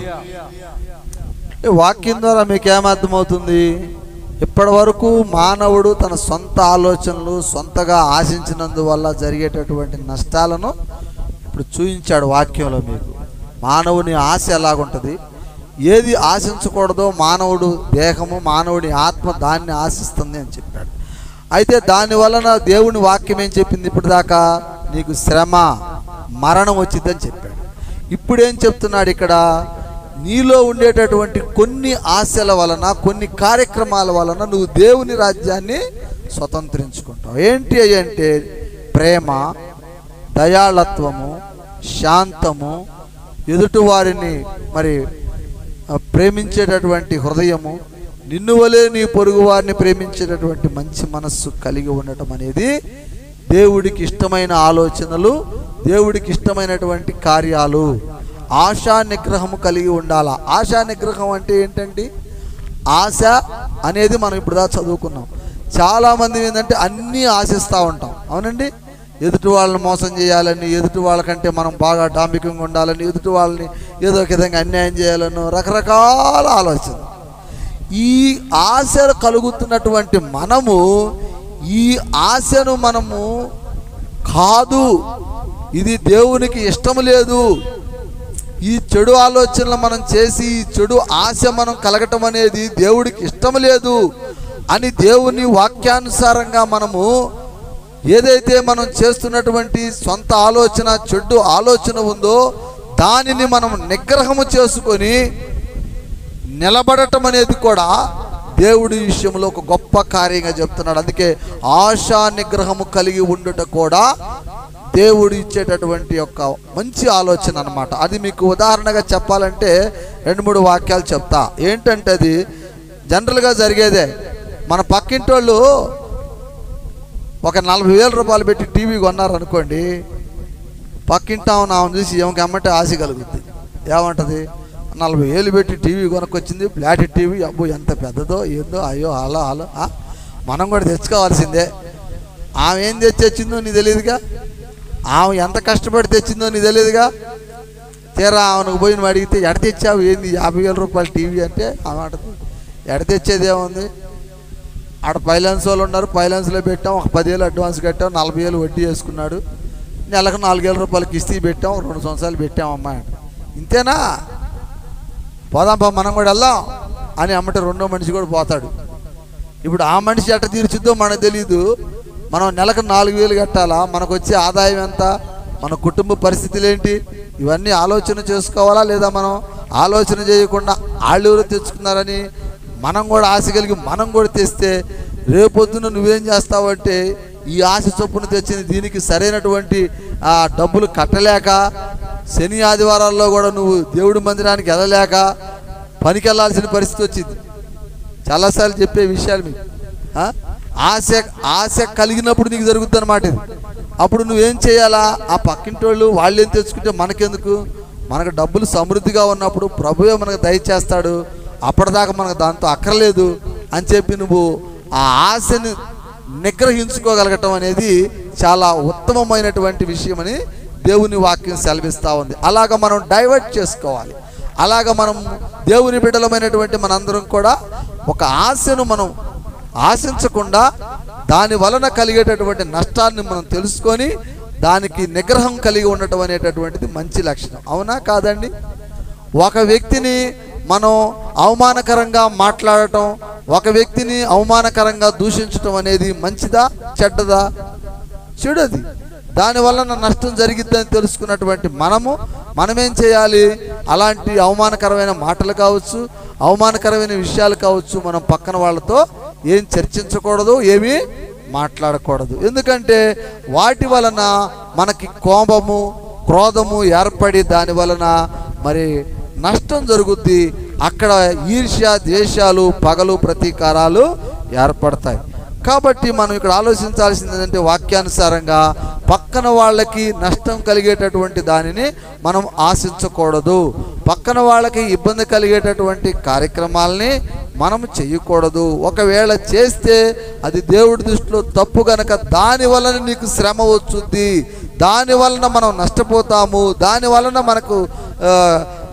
వాక్యం ద్వారా మీకు ఏమర్థమవుతుంది? ఇప్పటి వరకు మానవుడు తన సొంత ఆలోచనలు సొంతగా ఆశించినందువల్ల జరిగేటటువంటి నష్టాలను ఇప్పుడు చూపించాడు వాక్యంలో మీకు. మానవుని ఆశ ఎలాగుంటుంది, ఏది ఆశించకూడదో మానవుడు దేహము, మానవుని ఆత్మ దాన్ని ఆశిస్తుంది అని చెప్పాడు. అయితే దాని వలన దేవుని వాక్యం ఏం చెప్పింది? ఇప్పుడు దాకా నీకు శ్రమ, మరణం వచ్చిందని చెప్పాడు. ఇప్పుడేం చెప్తున్నాడు ఇక్కడ? నీలో ఉండేటటువంటి కొన్ని ఆశల వలన, కొన్ని కార్యక్రమాల వలన నువ్వు దేవుని రాజ్యాన్ని స్వతంత్రించుకుంటావు. ఏంటి అంటే ప్రేమ, దయాళత్వము, శాంతము, ఎదుటివారిని మరి ప్రేమించేటటువంటి హృదయము, నిన్ను వలే నీ పొరుగు వారిని ప్రేమించేటటువంటి మంచి మనస్సు కలిగి ఉండటం అనేది దేవుడికి ఇష్టమైన ఆలోచనలు, దేవుడికి ఇష్టమైనటువంటి కార్యాలు. ఆశా నిగ్రహము కలిగి ఉండాలా. ఆశా నిగ్రహం అంటే ఏంటండి? ఆశ అనేది మనం ఇప్పుడు దాకా చదువుకున్నాం. చాలామంది ఏంటంటే అన్నీ ఆశిస్తూ ఉంటాం. అవునండి, ఎదుటి వాళ్ళని మోసం చేయాలని, ఎదుటి వాళ్ళకంటే మనం బాగా డాంబికంగా ఉండాలని, ఎదుటి వాళ్ళని ఏదో ఒక విధంగా అన్యాయం చేయాలని రకరకాల ఆలోచన. ఈ ఆశ కలుగుతున్నటువంటి మనము ఈ ఆశను మనము కాదు, ఇది దేవునికి ఇష్టం లేదు, ఈ చెడు ఆలోచనలు మనం చేసి ఈ చెడు ఆశ మనం కలగటం అనేది దేవుడికి ఇష్టం లేదు అని దేవుని వాక్యానుసారంగా మనము ఏదైతే మనం చేస్తున్నటువంటి సొంత ఆలోచన చెడు ఆలోచన ఉందో దానిని మనం నిగ్రహము చేసుకొని నిలబడటం అనేది కూడా దేవుడి విషయంలో ఒక గొప్ప కార్యంగా చెప్తున్నాడు. అందుకే ఆశా నిగ్రహము కలిగి ఉండుట కూడా దేవుడు ఇచ్చేటటువంటి ఒక మంచి ఆలోచన అన్నమాట. అది మీకు ఉదాహరణగా చెప్పాలంటే 2-3 వాక్యాలు చెప్తా. ఏంటంటే అది జనరల్గా జరిగేదే. మన పక్కింటి వాళ్ళు ఒక 40,000 రూపాయలు పెట్టి టీవీ కొన్నారనుకోండి, పక్కింటి ఆమెను చూసి ఏమకి అమ్మంటే ఆశ కలుగుద్ది. ఏమంటది? 40,000 పెట్టి టీవీ కొనుక్కొచ్చింది, ఫ్లాట్ టీవీ, అబ్బో ఎంత పెద్దదో ఏందో, అయ్యో అలా మనం కూడా తెచ్చుకోవాల్సిందే. ఆమె ఏం తెచ్చిందో నీకు తెలియదుగా, ఆమె ఎంత కష్టపడి తెచ్చిందో నీకు తెలియదుగా. తీరా ఆమెను పోయి నువ్వు అడిగితే ఎడ తెచ్చావు, ఏంది 50,000 రూపాయల టీవీ అంటే ఆమె అంటది ఎడ తెచ్చేది ఏముంది, ఆడ ఫైనాన్స్ వాళ్ళు ఉన్నారు, ఫైనాన్స్లో పెట్టాం, ఒక 10,000 అడ్వాన్స్ కట్టాం, 40,000 వడ్డీ వేసుకున్నాడు, నెలకు 4,000 రూపాయలు కిస్తీ పెట్టాం, 2 సంవత్సరాలు పెట్టాం అమ్మాయి. ఇంతేనా, పోదాంపా మనం కూడా వెళ్దాం అని అమ్మట రెండో మనిషి కూడా పోతాడు. ఇప్పుడు ఆ మనిషి ఎట్ట తీర్చిద్దో మనకు తెలియదు. మనం నెలకు 4,000 కట్టాలా, మనకు వచ్చే ఆదాయం ఎంత, మన కుటుంబ పరిస్థితులు ఏంటి, ఇవన్నీ ఆలోచన చేసుకోవాలా లేదా? మనం ఆలోచన చేయకుండా వాళ్ళు ఎవరు తెచ్చుకున్నారని మనం కూడా ఆశ కలిగి మనం కూడా తెస్తే రేపొద్దున నువ్వేం చేస్తావంటే ఈ ఆశ చొప్పున తెచ్చిన దీనికి సరైనటువంటి డబ్బులు కట్టలేక శని ఆదివారాల్లో కూడా నువ్వు దేవుడి మందిరానికి వెళ్ళలేక పనికి వెళ్ళాల్సిన పరిస్థితి వచ్చింది. చాలాసార్లు చెప్పే విషయాలు మీకు. ఆశ కలిగినప్పుడు నీకు జరుగుతుంది అన్నమాట ఇది. అప్పుడు నువ్వేం చేయాలా? ఆ పక్కింటి వాళ్ళు ఏం తెచ్చుకుంటే మనకెందుకు, మనకు డబ్బులు సమృద్ధిగా ఉన్నప్పుడు ప్రభువే మనకు దయచేస్తాడు, అప్పటిదాకా మనకు దాంతో అక్కర్లేదు అని చెప్పి నువ్వు ఆ ఆశని నిగ్రహించుకోగలగటం అనేది చాలా ఉత్తమమైనటువంటి విషయం అని దేవుని వాక్యం సెలవిస్తూ ఉంది. అలాగ మనం డైవర్ట్ చేసుకోవాలి. అలాగ మనం దేవుని బిడ్డలమైనటువంటి మనందరం కూడా ఒక ఆశను మనం ఆశించకుండా దాని వలన కలిగేటటువంటి నష్టాన్ని మనం తెలుసుకొని దానికి నిగ్రహం కలిగి ఉండటం అనేటటువంటిది మంచి లక్షణం. అవునా కాదండి? ఒక వ్యక్తిని మనం అవమానకరంగా మాట్లాడటం, ఒక వ్యక్తిని అవమానకరంగా దూషించటం అనేది మంచిదా చెడ్డదా? చెడది. దానివల్ల నష్టం జరిగిద్దని తెలుసుకున్నటువంటి మనమేం చేయాలి? అలాంటి అవమానకరమైన మాటలు కావచ్చు, అవమానకరమైన విషయాలు కావచ్చు, మనం పక్కన వాళ్ళతో ఏం చర్చించకూడదు, ఏమీ మాట్లాడకూడదు. ఎందుకంటే వాటి వలన మనకి కోపము క్రోధము ఏర్పడి దాని వలన మరి నష్టం జరుగుద్ది. అక్కడ ఈర్ష్య ద్వేషాలు పగలు ప్రతీకారాలు ఏర్పడతాయి. కాబట్టి మనం ఇక్కడ ఆలోచించాల్సింది ఏంటంటే వాక్యానుసారంగా పక్కన వాళ్ళకి నష్టం కలిగేటటువంటి దానిని మనం ఆశించకూడదు. పక్కన వాళ్ళకి ఇబ్బంది కలిగేటటువంటి కార్యక్రమాలని మనం చేయకూడదు. ఒకవేళ చేస్తే అది దేవుడి దృష్టిలో తప్పు గనక దాని వలన నీకు శ్రమ వచ్చుద్ది, దాని వలన మనం నష్టపోతాము, దాని వలన మనకు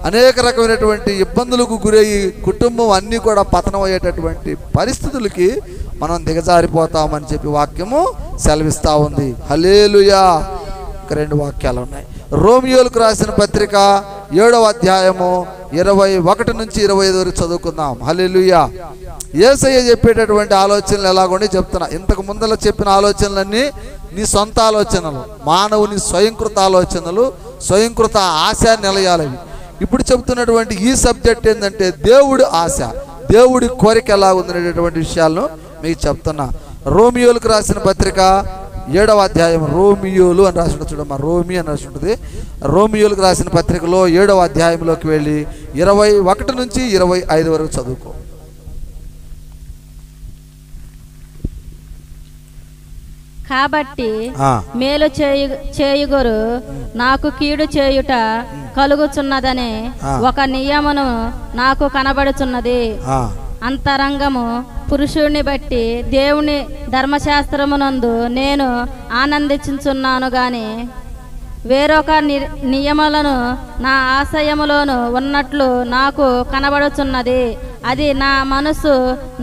అనేక రకమైనటువంటి ఇబ్బందులకు గురయ్యి కుటుంబం అన్నీ కూడా పతనం అయ్యేటటువంటి పరిస్థితులకి మనం దిగజారిపోతామని చెప్పి వాక్యము సెలవిస్తూ ఉంది. హల్లెలూయా. ఇంకా 2 వాక్యాలు ఉన్నాయి. రోమియోలకు రాసిన పత్రిక 7వ అధ్యాయము 21 నుంచి 25 వరకు చదువుకుందాం. హల్లెలూయా. యేసయ్య చెప్పేటటువంటి ఆలోచనలు ఎలాగోండి చెప్తున్నా. ఇంతకు ముందర చెప్పిన ఆలోచనలన్నీ నీ సొంత ఆలోచనలు, మానవుని స్వయంకృత ఆలోచనలు, స్వయంకృత ఆశ నిలయాలవి. ఇప్పుడు చెప్తున్నటువంటి ఈ సబ్జెక్ట్ ఏంటంటే దేవుడి ఆశ, దేవుడి కోరిక ఎలా ఉందనేటటువంటి విషయాలను మీకు చెప్తున్నా. రోమియోలకు రాసిన పత్రిక 7వ అధ్యాయం, రోమియోలు అని రాసి ఉంటుంది చూడమ్మా, రోమి అని రాసి ఉంటుంది. రోమియోలకు రాసిన పత్రికలో 7వ అధ్యాయంలోకి వెళ్ళి 21 నుంచి 25 వరకు చదువుకో. కాబట్టి మేలు చేయుగోరు నాకు కీడు చేయుట కలుగుచున్నదనే ఒక నియమము నాకు కనబడుచున్నది. అంతరంగము పురుషుడిని బట్టి దేవుని ధర్మశాస్త్రమునందు నేను ఆనందించుచున్నాను గాని వేరొక నియమాలను నా ఆశయములోను ఉన్నట్లు నాకు కనబడుచున్నది. అది నా మనసు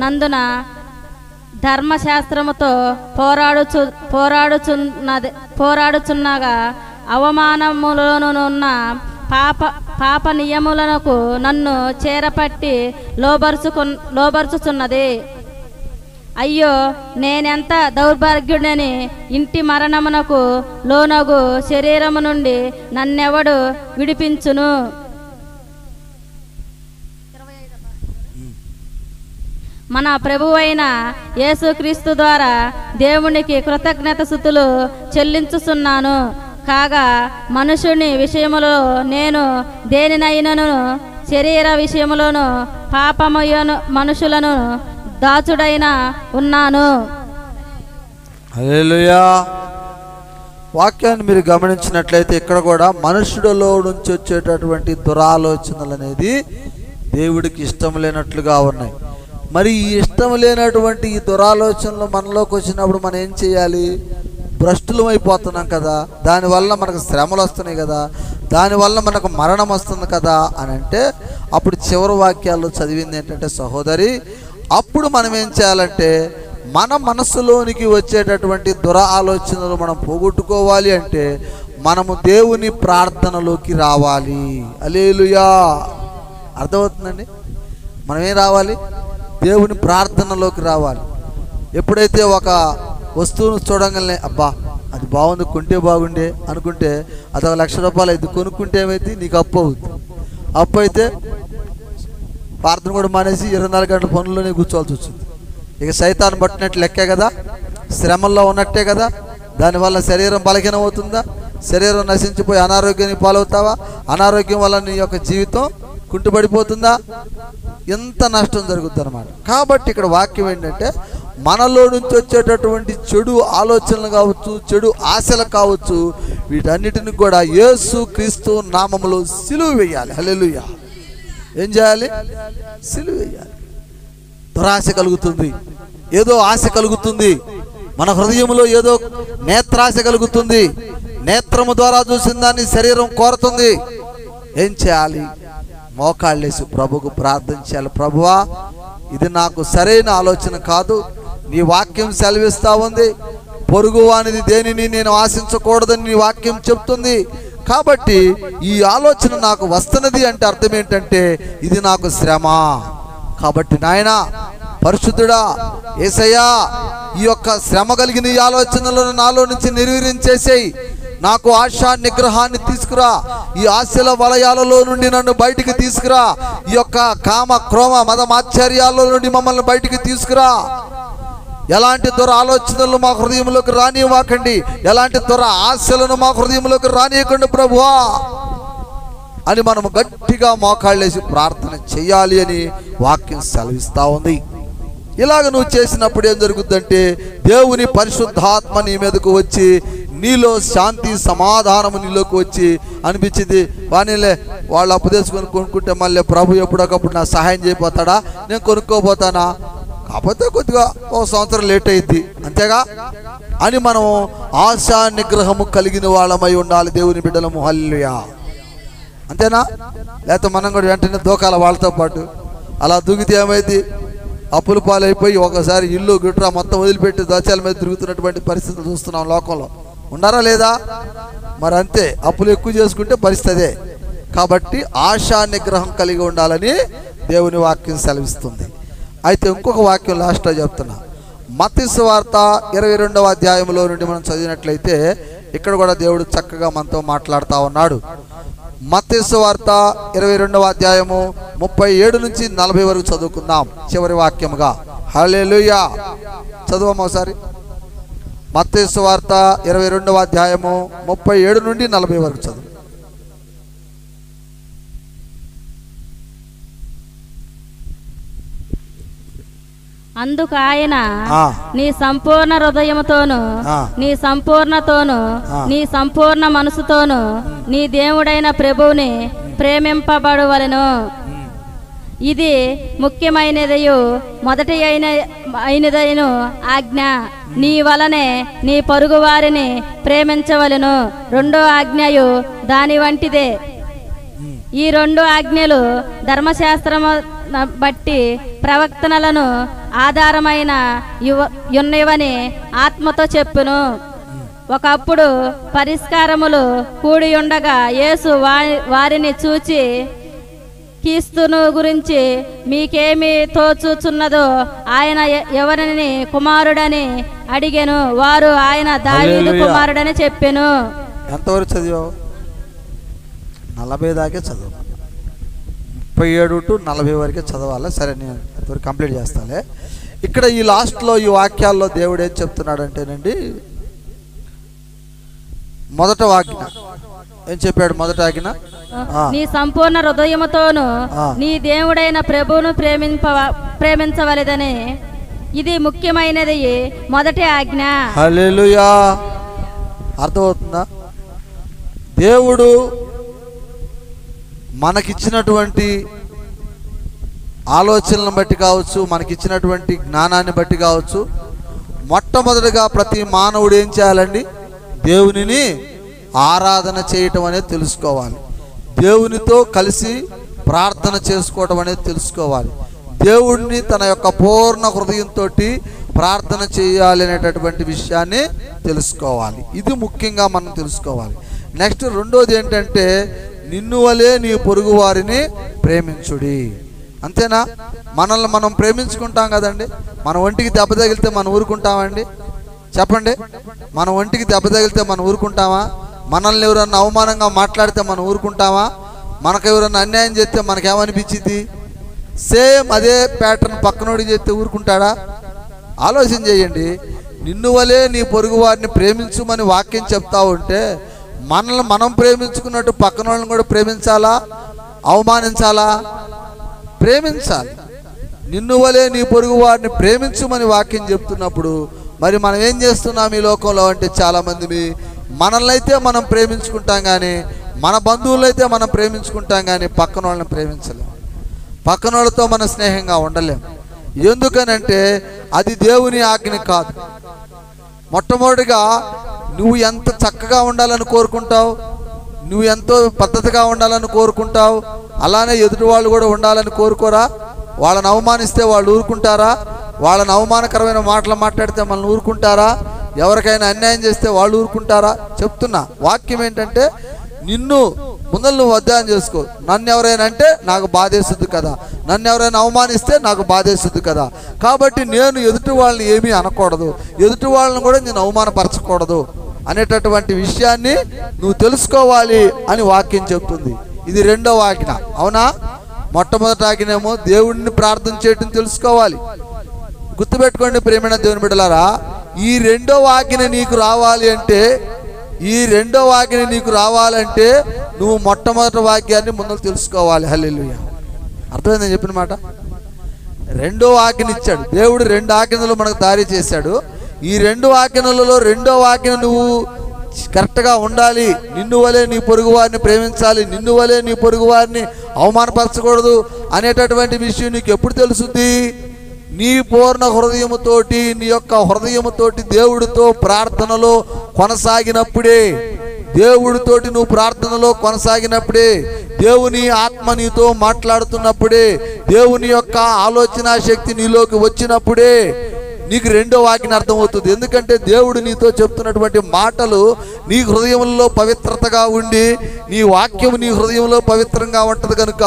నందున ధర్మశాస్త్రముతో పోరాడుచున్నగా అవమానములోనున్న పాప నియములకు నన్ను చేరపట్టి లోబరుచుచున్నది. అయ్యో, నేనెంత దౌర్భాగ్యుడని! ఇంటి మరణమునకు లోనగు శరీరము నుండి నన్నెవడు విడిపించును? మన ప్రభువైన యేసుక్రీస్తు ద్వారా దేవునికి కృతజ్ఞత స్తుతులు చెల్లించుచున్నాను. కాగా మనుషుని విషయములో నేను దేనినైనను, శరీర విషయములోను పాపమయ్యను మనుషులను దాచుడైన ఉన్నాను. హల్లెలూయా. వాక్యాన్ని మీరు గమనించినట్లయితే ఇక్కడ కూడా మనుషుడిలో నుంచి వచ్చేటటువంటి దురాలోచనలు అనేది దేవుడికి ఇష్టం లేనట్లుగా ఉన్నాయి. మరి ఈ ఇష్టం లేనటువంటి ఈ దురాలోచనలు మనలోకి వచ్చినప్పుడు మనం ఏం చేయాలి? భ్రష్టులం అయిపోతున్నాం కదా, దానివల్ల మనకు శ్రమలు వస్తున్నాయి కదా, దానివల్ల మనకు మరణం వస్తుంది కదా అని అంటే, అప్పుడు చివరి వాక్యాల్లో చదివింది ఏంటంటే, సహోదరి, అప్పుడు మనం ఏం చేయాలంటే మన మనసులోనికి వచ్చేటటువంటి ఆలోచనలు మనం పోగొట్టుకోవాలి అంటే మనము దేవుని ప్రార్థనలోకి రావాలి. హల్లెలూయా. అర్థమవుతుందండి? మనం ఏం రావాలి? దేవుని ప్రార్థనలోకి రావాలి. ఎప్పుడైతే ఒక వస్తువును చూడగానే అబ్బా అది బాగుంది, కొంటే బాగుండే అనుకుంటే అది ₹1,00,000 అయితే కొనుక్కుంటే ఏమైతే నీకు అప్పు అవుతుంది. అప్పు అయితే ప్రార్థన కూడా మానేసి 24 గంటల పనుల్లోనే కూర్చోవాల్సి వచ్చింది. ఇక సైతాన్ని పట్టినట్టు లెక్కే కదా, శ్రమల్లో ఉన్నట్టే కదా. దానివల్ల శరీరం బలహీనం అవుతుందా? శరీరం నశించిపోయి అనారోగ్యానికి పాలవుతావా? అనారోగ్యం వల్ల నీ యొక్క జీవితం కుంటుపడిపోతుందా? ఎంత నష్టం జరుగుతుంది అన్నమాట. కాబట్టి ఇక్కడ వాక్యం ఏంటంటే, మనలో నుంచి వచ్చేటటువంటి చెడు ఆలోచనలు కావచ్చు, చెడు ఆశలు కావచ్చు, వీటన్నిటిని కూడా యేసు క్రీస్తు నామములో సిలువ వేయాలి. హల్లెలూయా. ఏం చేయాలి? సిలువ వేయాలి. దురాశ కలుగుతుంది, ఏదో ఆశ కలుగుతుంది, మన హృదయంలో ఏదో నేత్రాశ కలుగుతుంది. నేత్రము ద్వారా చూసిన దాన్ని శరీరం కోరుతుంది. ఏం చేయాలి? మోకాళ్ళేసి ప్రభుకు ప్రార్థన చేయాలి. ప్రభువా, ఇది నాకు సరైన ఆలోచన కాదు, నీ వాక్యం సెలవిస్తా ఉంది. పొరుగు వానిది దేనిని నేను ఆశించకూడదని నీ వాక్యం చెప్తుంది. కాబట్టి ఈ ఆలోచన నాకు వస్తున్నది అంటే అర్థం ఏంటంటే ఇది నాకు శ్రమ. కాబట్టి నాయనా, పరిశుద్ధుడా, యేసయ్యా, ఈ యొక్క శ్రమ కలిగిన ఈ ఆలోచనలను నాలో నుంచి నిర్వీర్యించేసేయి. నాకు ఆశా నిగ్రహాన్ని తీసుకురా. ఈ ఆశల వలయాలలో నుండి నన్ను బయటికి తీసుకురా. ఈ యొక్క కామ క్రోమ మదమాశ్చర్యాల నుండి మమ్మల్ని బయటికి తీసుకురా. ఎలాంటి దుర ఆలోచనలు మా హృదయంలోకి రానివ్వకండి, ఎలాంటి దుర ఆశలను మా హృదయంలోకి రానియకండి ప్రభువా అని మనము గట్టిగా మోకాళ్ళేసి ప్రార్థన చేయాలి అని వాక్యం సెలవిస్తూ ఉంది. ఇలాగ నువ్వు చేసినప్పుడు ఏం జరుగుతుందంటే దేవుని పరిశుద్ధాత్మ నీ మీదకు వచ్చి నీలో శాంతి సమాధానము నీలోకి వచ్చి అనిపించింది, వానిలే వాళ్ళు అప్పు తెచ్చుకొని కొనుక్కుంటే మళ్ళీ ప్రభు ఎప్పుడొకప్పుడు నా సహాయం చేయబోతాడా, నేను కొనుక్కోబోతానా, కాకపోతే కొద్దిగా 1 సంవత్సరం లేట్ అయింది అంతేగా అని మనం ఆశా నిగ్రహము కలిగిన వాళ్ళమై ఉండాలి దేవుని బిడ్డలము. హల్లెలూయా. అంతేనా? లేకపోతే మనం కూడా వెంటనే దూకాల వాళ్ళతో పాటు. అలా దూకితే ఏమైంది? అప్పుల పాలైపోయి ఒకసారి ఇల్లు గిట్రా మొత్తం వదిలిపెట్టి దోచాల మీద తిరుగుతున్నటువంటి పరిస్థితులు చూస్తున్నాం లోకంలో. ఉన్నారా లేదా? మరి అంతే, అప్పులు ఎక్కువ చేసుకుంటే పరిస్థితి అదే. కాబట్టి ఆశా నిగ్రహం కలిగి ఉండాలని దేవుని వాక్యం సెలవిస్తుంది. అయితే ఇంకొక వాక్యం లాస్ట్లో చెప్తున్నా. మత్తయి సువార్త 22వ అధ్యాయంలో నుండి మనం చదివినట్లయితే ఇక్కడ కూడా దేవుడు చక్కగా మనతో మాట్లాడుతూ ఉన్నాడు. మత్తయి సువార్త 22వ అధ్యాయము 37 నుంచి 40 వరకు చదువుకుందాం చివరి వాక్యముగా. హల్లెలూయా. చదువమ్మా ఒకసారి. మత్తయి సువార్త 22వ అధ్యాయము 37 నుండి 40 వరకు చదువు. అందుకు ఆయన, నీ సంపూర్ణ హృదయముతోను, నీ సంపూర్ణతోను, నీ సంపూర్ణ మనసుతోను నీ దేవుడైన ప్రభువుని ప్రేమింపబడవలెను. ఇది ముఖ్యమైనదయు మొదటి అయినదైన ఆజ్ఞ. నీ వలనే నీ పొరుగు వారిని ప్రేమించవలెను. రెండో ఆజ్ఞయు దాని వంటిదే. ఈ 2 ఆజ్ఞలు ధర్మశాస్త్రము బట్టి ప్రవక్తనలను ఆధారమైన యున్నవని ఆత్మతో చెప్పును. ఒకప్పుడు పరిష్కారములు కూడి ఉండగా యేసు వారిని చూచి, క్రీస్తును గురించి మీకేమి తోచుచున్నదో, ఆయన ఎవరిని కుమారుడని అడిగెను. వారు, ఆయన దావీదు కుమారుడని చెప్పెను. ఎంతవరకు చదివావు? 40 దాకే చదువు. 37 to 40 వరకే చదవాలి. సరే, నేను అంతవరకు కంప్లీట్ చేస్తాలే. ఇక్కడ ఈ లాస్ట్లో ఈ వాక్యాల్లో దేవుడు ఏం చెప్తున్నాడంటేనండి, మొదట ఆజ్ఞ ఏం చెప్పాడు? మొదట ఆజ్ఞ, నీ సంపూర్ణ హృదయముతోను నీ దేవుడైన ప్రభువును ప్రేమించవలెదని. ఇది ముఖ్యమైనది, మొదటి ఆజ్ఞ. హల్లెలూయా. అర్థమవుతుందా? దేవుడు మనకిచ్చినటువంటి ఆలోచనలను బట్టి కావచ్చు, మనకిచ్చినటువంటి జ్ఞానాన్ని బట్టి కావచ్చు, మొట్టమొదటిగా ప్రతి మానవుడు ఏం చేయాలండి? దేవునిని ఆరాధన చేయటం అనేది తెలుసుకోవాలి. దేవునితో కలిసి ప్రార్థన చేసుకోవటం అనేది తెలుసుకోవాలి. దేవుడిని తన యొక్క పూర్ణ హృదయంతో ప్రార్థన చేయాలి అనేటటువంటి విషయాన్ని తెలుసుకోవాలి. ఇది ముఖ్యంగా మనం తెలుసుకోవాలి. నెక్స్ట్ రెండోది ఏంటంటే, నిన్ను వలే నీ పొరుగు వారిని ప్రేమించుడి. అంతేనా? మనల్ని మనం ప్రేమించుకుంటాం కదండి. మన ఒంటికి దెబ్బ తగిలితే మనం ఊరుకుంటామండి? చెప్పండి. మన ఒంటికి దెబ్బ తగిలితే మనం ఊరుకుంటామా? మనల్ని ఎవరన్నా అవమానంగా మాట్లాడితే మనం ఊరుకుంటామా? మనకు ఎవరన్నా అన్యాయం చేస్తే మనకేమనిపించింది? సేమ్ అదే ప్యాటర్న్ పక్కనోడి చేస్తే ఊరుకుంటాడా? ఆలోచన చేయండి. నిన్ను వలే నీ పొరుగు వారిని ప్రేమించుమని వాక్యం చెప్తా ఉంటే, మనల్ని మనం ప్రేమించుకున్నట్టు పక్కన వాళ్ళని కూడా ప్రేమించాలా? అవమానించాలా? ప్రేమించాలి. నిన్ను వలే నీ పొరుగు వారిని ప్రేమించుమని వాక్యం చెప్తున్నప్పుడు మరి మనం ఏం చేస్తున్నాం ఈ లోకంలో అంటే, చాలామంది మనల్ని అయితే మనం ప్రేమించుకుంటాం కానీ, మన బంధువులైతే మనం ప్రేమించుకుంటాం కానీ పక్కన వాళ్ళని ప్రేమించలేం. పక్కన వాళ్ళతో మనం స్నేహంగా ఉండలేం. ఎందుకనంటే అది దేవుని ఆజ్ఞ కాదు. మొట్టమొదటిగా నువ్వు ఎంత చక్కగా ఉండాలని కోరుకుంటావు, నువ్వు ఎంతో పద్ధతిగా ఉండాలని కోరుకుంటావు, అలానే ఎదుటి వాళ్ళు కూడా ఉండాలని కోరుకోరా? వాళ్ళని అవమానిస్తే వాళ్ళు ఊరుకుంటారా? వాళ్ళని అవమానకరమైన మాటలు మాట్లాడితే మనల్ని ఊరుకుంటారా? ఎవరికైనా అన్యాయం చేస్తే వాళ్ళు ఊరుకుంటారా? చెప్తున్నా, వాక్యం ఏంటంటే, నిన్ను ముందర నువ్వు అధ్యయనం చేసుకో. నన్ను ఎవరైనా అంటే నాకు బాధేస్తుంది కదా, నన్ను ఎవరైనా అవమానిస్తే నాకు బాధేస్తుంది కదా, కాబట్టి నేను ఎదుటి వాళ్ళని ఏమీ అనకూడదు, ఎదుటి వాళ్ళని కూడా నేను అవమానపరచకూడదు అనేటటువంటి విషయాన్ని నువ్వు తెలుసుకోవాలి అని వాక్యం చెప్తుంది. ఇది రెండవ ఆజ్ఞ, అవునా? మొట్టమొదటి ఆజ్ఞనేమో దేవుడిని ప్రార్థన చేయటం తెలుసుకోవాలి. గుర్తుపెట్టుకోండి ప్రియమైన దేవుని బిడ్డలారా, ఈ రెండవ ఆజ్ఞ నీకు రావాలి అంటే, నువ్వు మొట్టమొదటి వాక్యాన్ని ముందు తెలుసుకోవాలి. హల్లెలూయా. అర్థమైందని చెప్పిన మాట. రెండో ఆజ్ఞ ఇచ్చాడు దేవుడు. 2 ఆజ్ఞలు మనకు దారి చేశాడు. ఈ 2 ఆజ్ఞలలో రెండో ఆజ్ఞ నువ్వు కరెక్ట్గా ఉండాలి. నిన్ను వలే నీ పొరుగు వారిని ప్రేమించాలి, నిన్ను వలే నీ పొరుగు వారిని అవమానపరచకూడదు అనేటటువంటి విషయం నీకు ఎప్పుడు తెలుస్తుంది? నీ పూర్ణ హృదయముతోటి, నీ యొక్క హృదయముతోటి దేవుడితో ప్రార్థనలో కొనసాగినప్పుడే, దేవుడితోటి నువ్వు ప్రార్థనలో కొనసాగినప్పుడే, దేవుని ఆత్మ నీతో మాట్లాడుతున్నప్పుడే, దేవుని యొక్క ఆలోచన శక్తి నీలోకి వచ్చినప్పుడే నీకు రెండో వాక్యం అర్థమవుతుంది. ఎందుకంటే దేవుడు నీతో చెప్తున్నటువంటి మాటలు నీ హృదయంలో పవిత్రతగా ఉండి, నీ వాక్యం నీ హృదయంలో పవిత్రంగా ఉంటుంది కనుక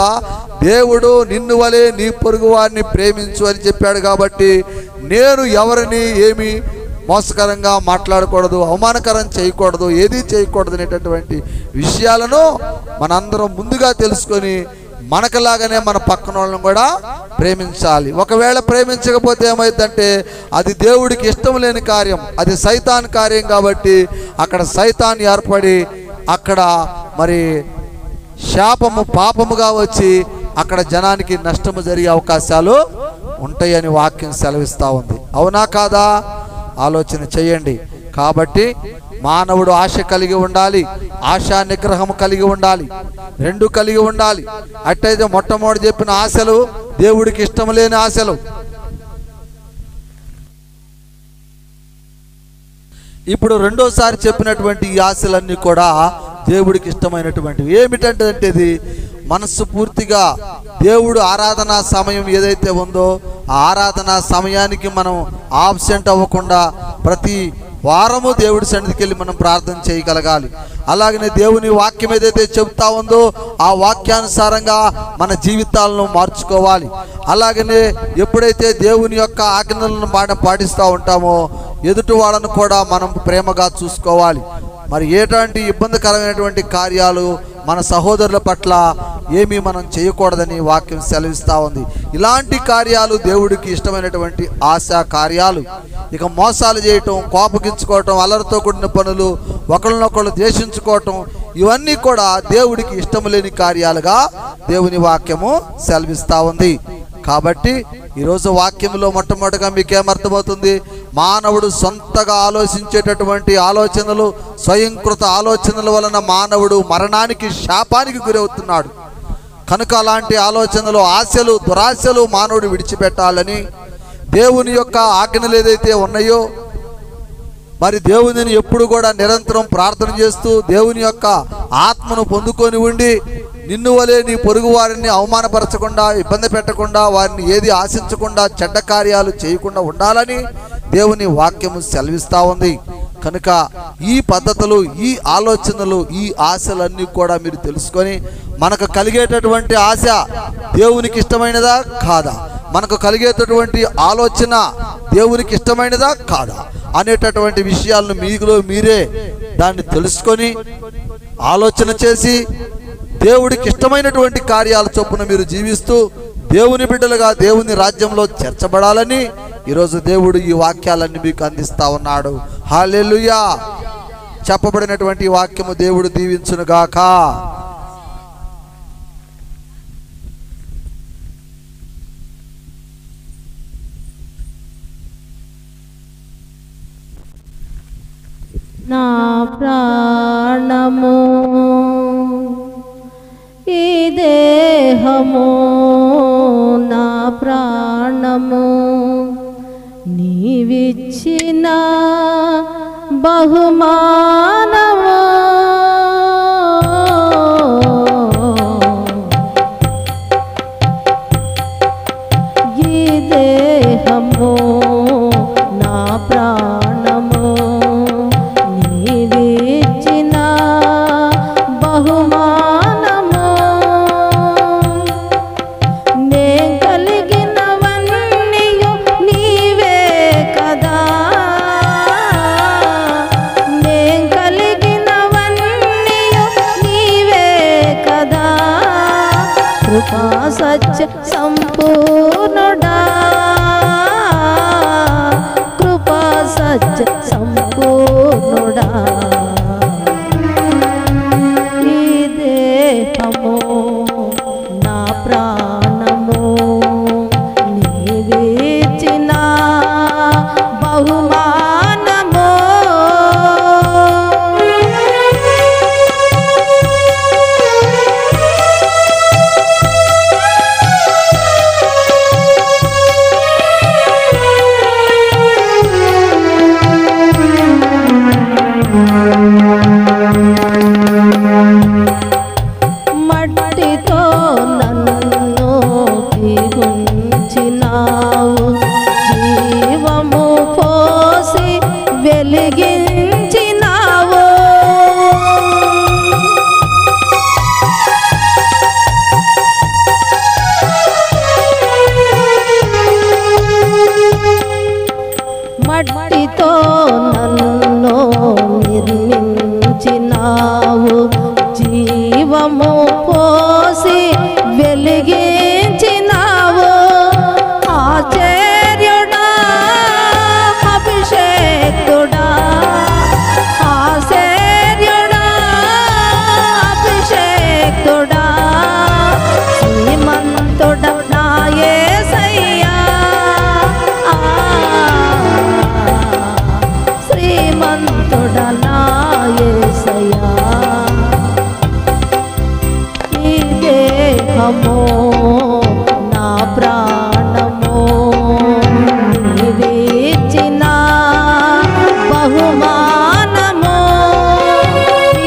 దేవుడు నిన్ను వలే నీ పొరుగు వారిని ప్రేమించు అని చెప్పాడు. కాబట్టి నేను ఎవరిని ఏమి మోసకరంగా మాట్లాడకూడదు, అవమానకరం చేయకూడదు, ఏది చేయకూడదు అనేటటువంటి విషయాలను మనందరం ముందుగా తెలుసుకొని మనకలాగానే మన పక్కన వాళ్ళని కూడా ప్రేమించాలి. ఒకవేళ ప్రేమించకపోతే ఏమైందంటే అది దేవుడికి ఇష్టం లేని కార్యం, అది సైతాన్ కార్యం. కాబట్టి అక్కడ సైతాన్ ఏర్పడి అక్కడ మరి శాపము పాపముగా వచ్చి అక్కడ జనానికి నష్టము జరిగే అవకాశాలు ఉంటాయని వాక్యం సెలవిస్తూ ఉంది. అవునా కాదా? ఆలోచన చేయండి. కాబట్టి మానవుడు ఆశ కలిగి ఉండాలి, ఆశా నిగ్రహము కలిగి ఉండాలి, 2 కలిగి ఉండాలి. అట్టయితే మొట్టమొదటి చెప్పిన ఆశలు దేవుడికి ఇష్టం లేని ఆశలు. ఇప్పుడు రెండోసారి చెప్పినటువంటి ఈ ఆశలన్నీ కూడా దేవుడికి ఇష్టమైనటువంటివి. ఏమిటంటే ఇది మనస్సు పూర్తిగా దేవుడు ఆరాధనా సమయం ఏదైతే ఉందో ఆ ఆరాధనా సమయానికి మనం ఆబ్సెంట్ అవ్వకుండా ప్రతి వారము దేవుడి సన్నిధికి వెళ్ళి మనం ప్రార్థన చేయగలగాలి. అలాగనే దేవుని వాక్యం ఏదైతే చెబుతా ఉందో ఆ వాక్యానుసారంగా మన జీవితాలను మార్చుకోవాలి. అలాగనే ఎప్పుడైతే దేవుని యొక్క ఆజ్ఞలను పాటిస్తూ ఉంటామో ఎదుటి వాళ్ళను కూడా మనం ప్రేమగా చూసుకోవాలి. మరి ఎటువంటి ఇబ్బందికరమైనటువంటి కార్యాలు మన సహోదరుల పట్ల ఏమీ మనం చేయకూడదని వాక్యం సెలవిస్తూ ఉంది. ఇలాంటి కార్యాలు దేవుడికి ఇష్టమైనటువంటి ఆశా కార్యాలు. ఇక మోసాలు చేయటం, కోపగించుకోవటం, అల్లరితో కూడిన పనులు, ఒకరినొకరు ద్వేషించుకోవటం, ఇవన్నీ కూడా దేవుడికి ఇష్టం లేని కార్యాలుగా దేవుని వాక్యము సెలవిస్తూ ఉంది. కాబట్టి ఈరోజు వాక్యంలో మొట్టమొదటిగా మీకేమర్థమవుతుంది? మానవుడు సొంతగా ఆలోచించేటటువంటి ఆలోచనలు, స్వయంకృత ఆలోచనల వలన మానవుడు మరణానికి, శాపానికి గురవుతున్నాడు. కనుక అలాంటి ఆలోచనలు, ఆశలు, దురాశలు మానవుడు విడిచిపెట్టాలని దేవుని యొక్క ఆజ్ఞలు ఏదైతే ఉన్నాయో మరి దేవునిని ఎప్పుడు కూడా నిరంతరం ప్రార్థన చేస్తూ దేవుని యొక్క ఆత్మను పొందుకొని ఉండి నిన్ను వలె నీ పొరుగు వారిని అవమానపరచకుండా, ఇబ్బంది పెట్టకుండా, వారిని ఏది ఆశించకుండా, చెడ్డ కార్యాలు చేయకుండా ఉండాలని దేవుని వాక్యము సెలవిస్తూ ఉంది. కనుక ఈ పద్ధతులు, ఈ ఆలోచనలు, ఈ ఆశలన్నీ కూడా మీరు తెలుసుకొని మనకు కలిగేటటువంటి ఆశ దేవునికి ఇష్టమైనదా కాదా, మనకు కలిగేటటువంటి ఆలోచన దేవునికి ఇష్టమైనదా కాదా అనేటటువంటి విషయాలను మీరే దాన్ని తెలుసుకొని ఆలోచన చేసి దేవుడికి ఇష్టమైనటువంటి కార్యాల చొప్పున మీరు జీవిస్తూ దేవుని బిడ్డలుగా దేవుని రాజ్యంలో చేర్చబడాలని ఈరోజు దేవుడు ఈ వాక్యాలన్నీ మీకు అందిస్తా ఉన్నాడు. హల్లెలూయా. చెప్పబడినటువంటి వాక్యము దేవుడు దీవించునుగాక. నా ప్రాణము ఈ దేహము, నా ప్రాణము నీవిచ్చిన బహుమానము. ఈ దేహము, నా ప్రాణము నీవిచ్చిన బహుమానము. నే కలిగినవన్నీయు నీవే కదా, నే కలిగినవన్నీయు నీవే కదా. కృపా సత్య సంపూర్ణుడా, కృపా సత్య సంపూర్ణుడా. ఈ దేహము, నా ప్రాణము నీవిచ్చిన బహుమానము. మట్టితో నన్ను దీవించినావు, జీవము పోసి వెలిగించినావు. మట్టితో నన్ను నిర్మించినావు, జీవము పోసి వెలిగించినావు. ఆశ్చర్యుడా, అభిషేకుడా, ఆశ్చర్యుడా, అభిషేకుడా, శ్రీమంతుడా నా యేసయ్యా, శ్రీమంతుడా నా యేసయ్యా. ఈ దేహము, నా ప్రాణము నీవిచ్చిన బహుమానము.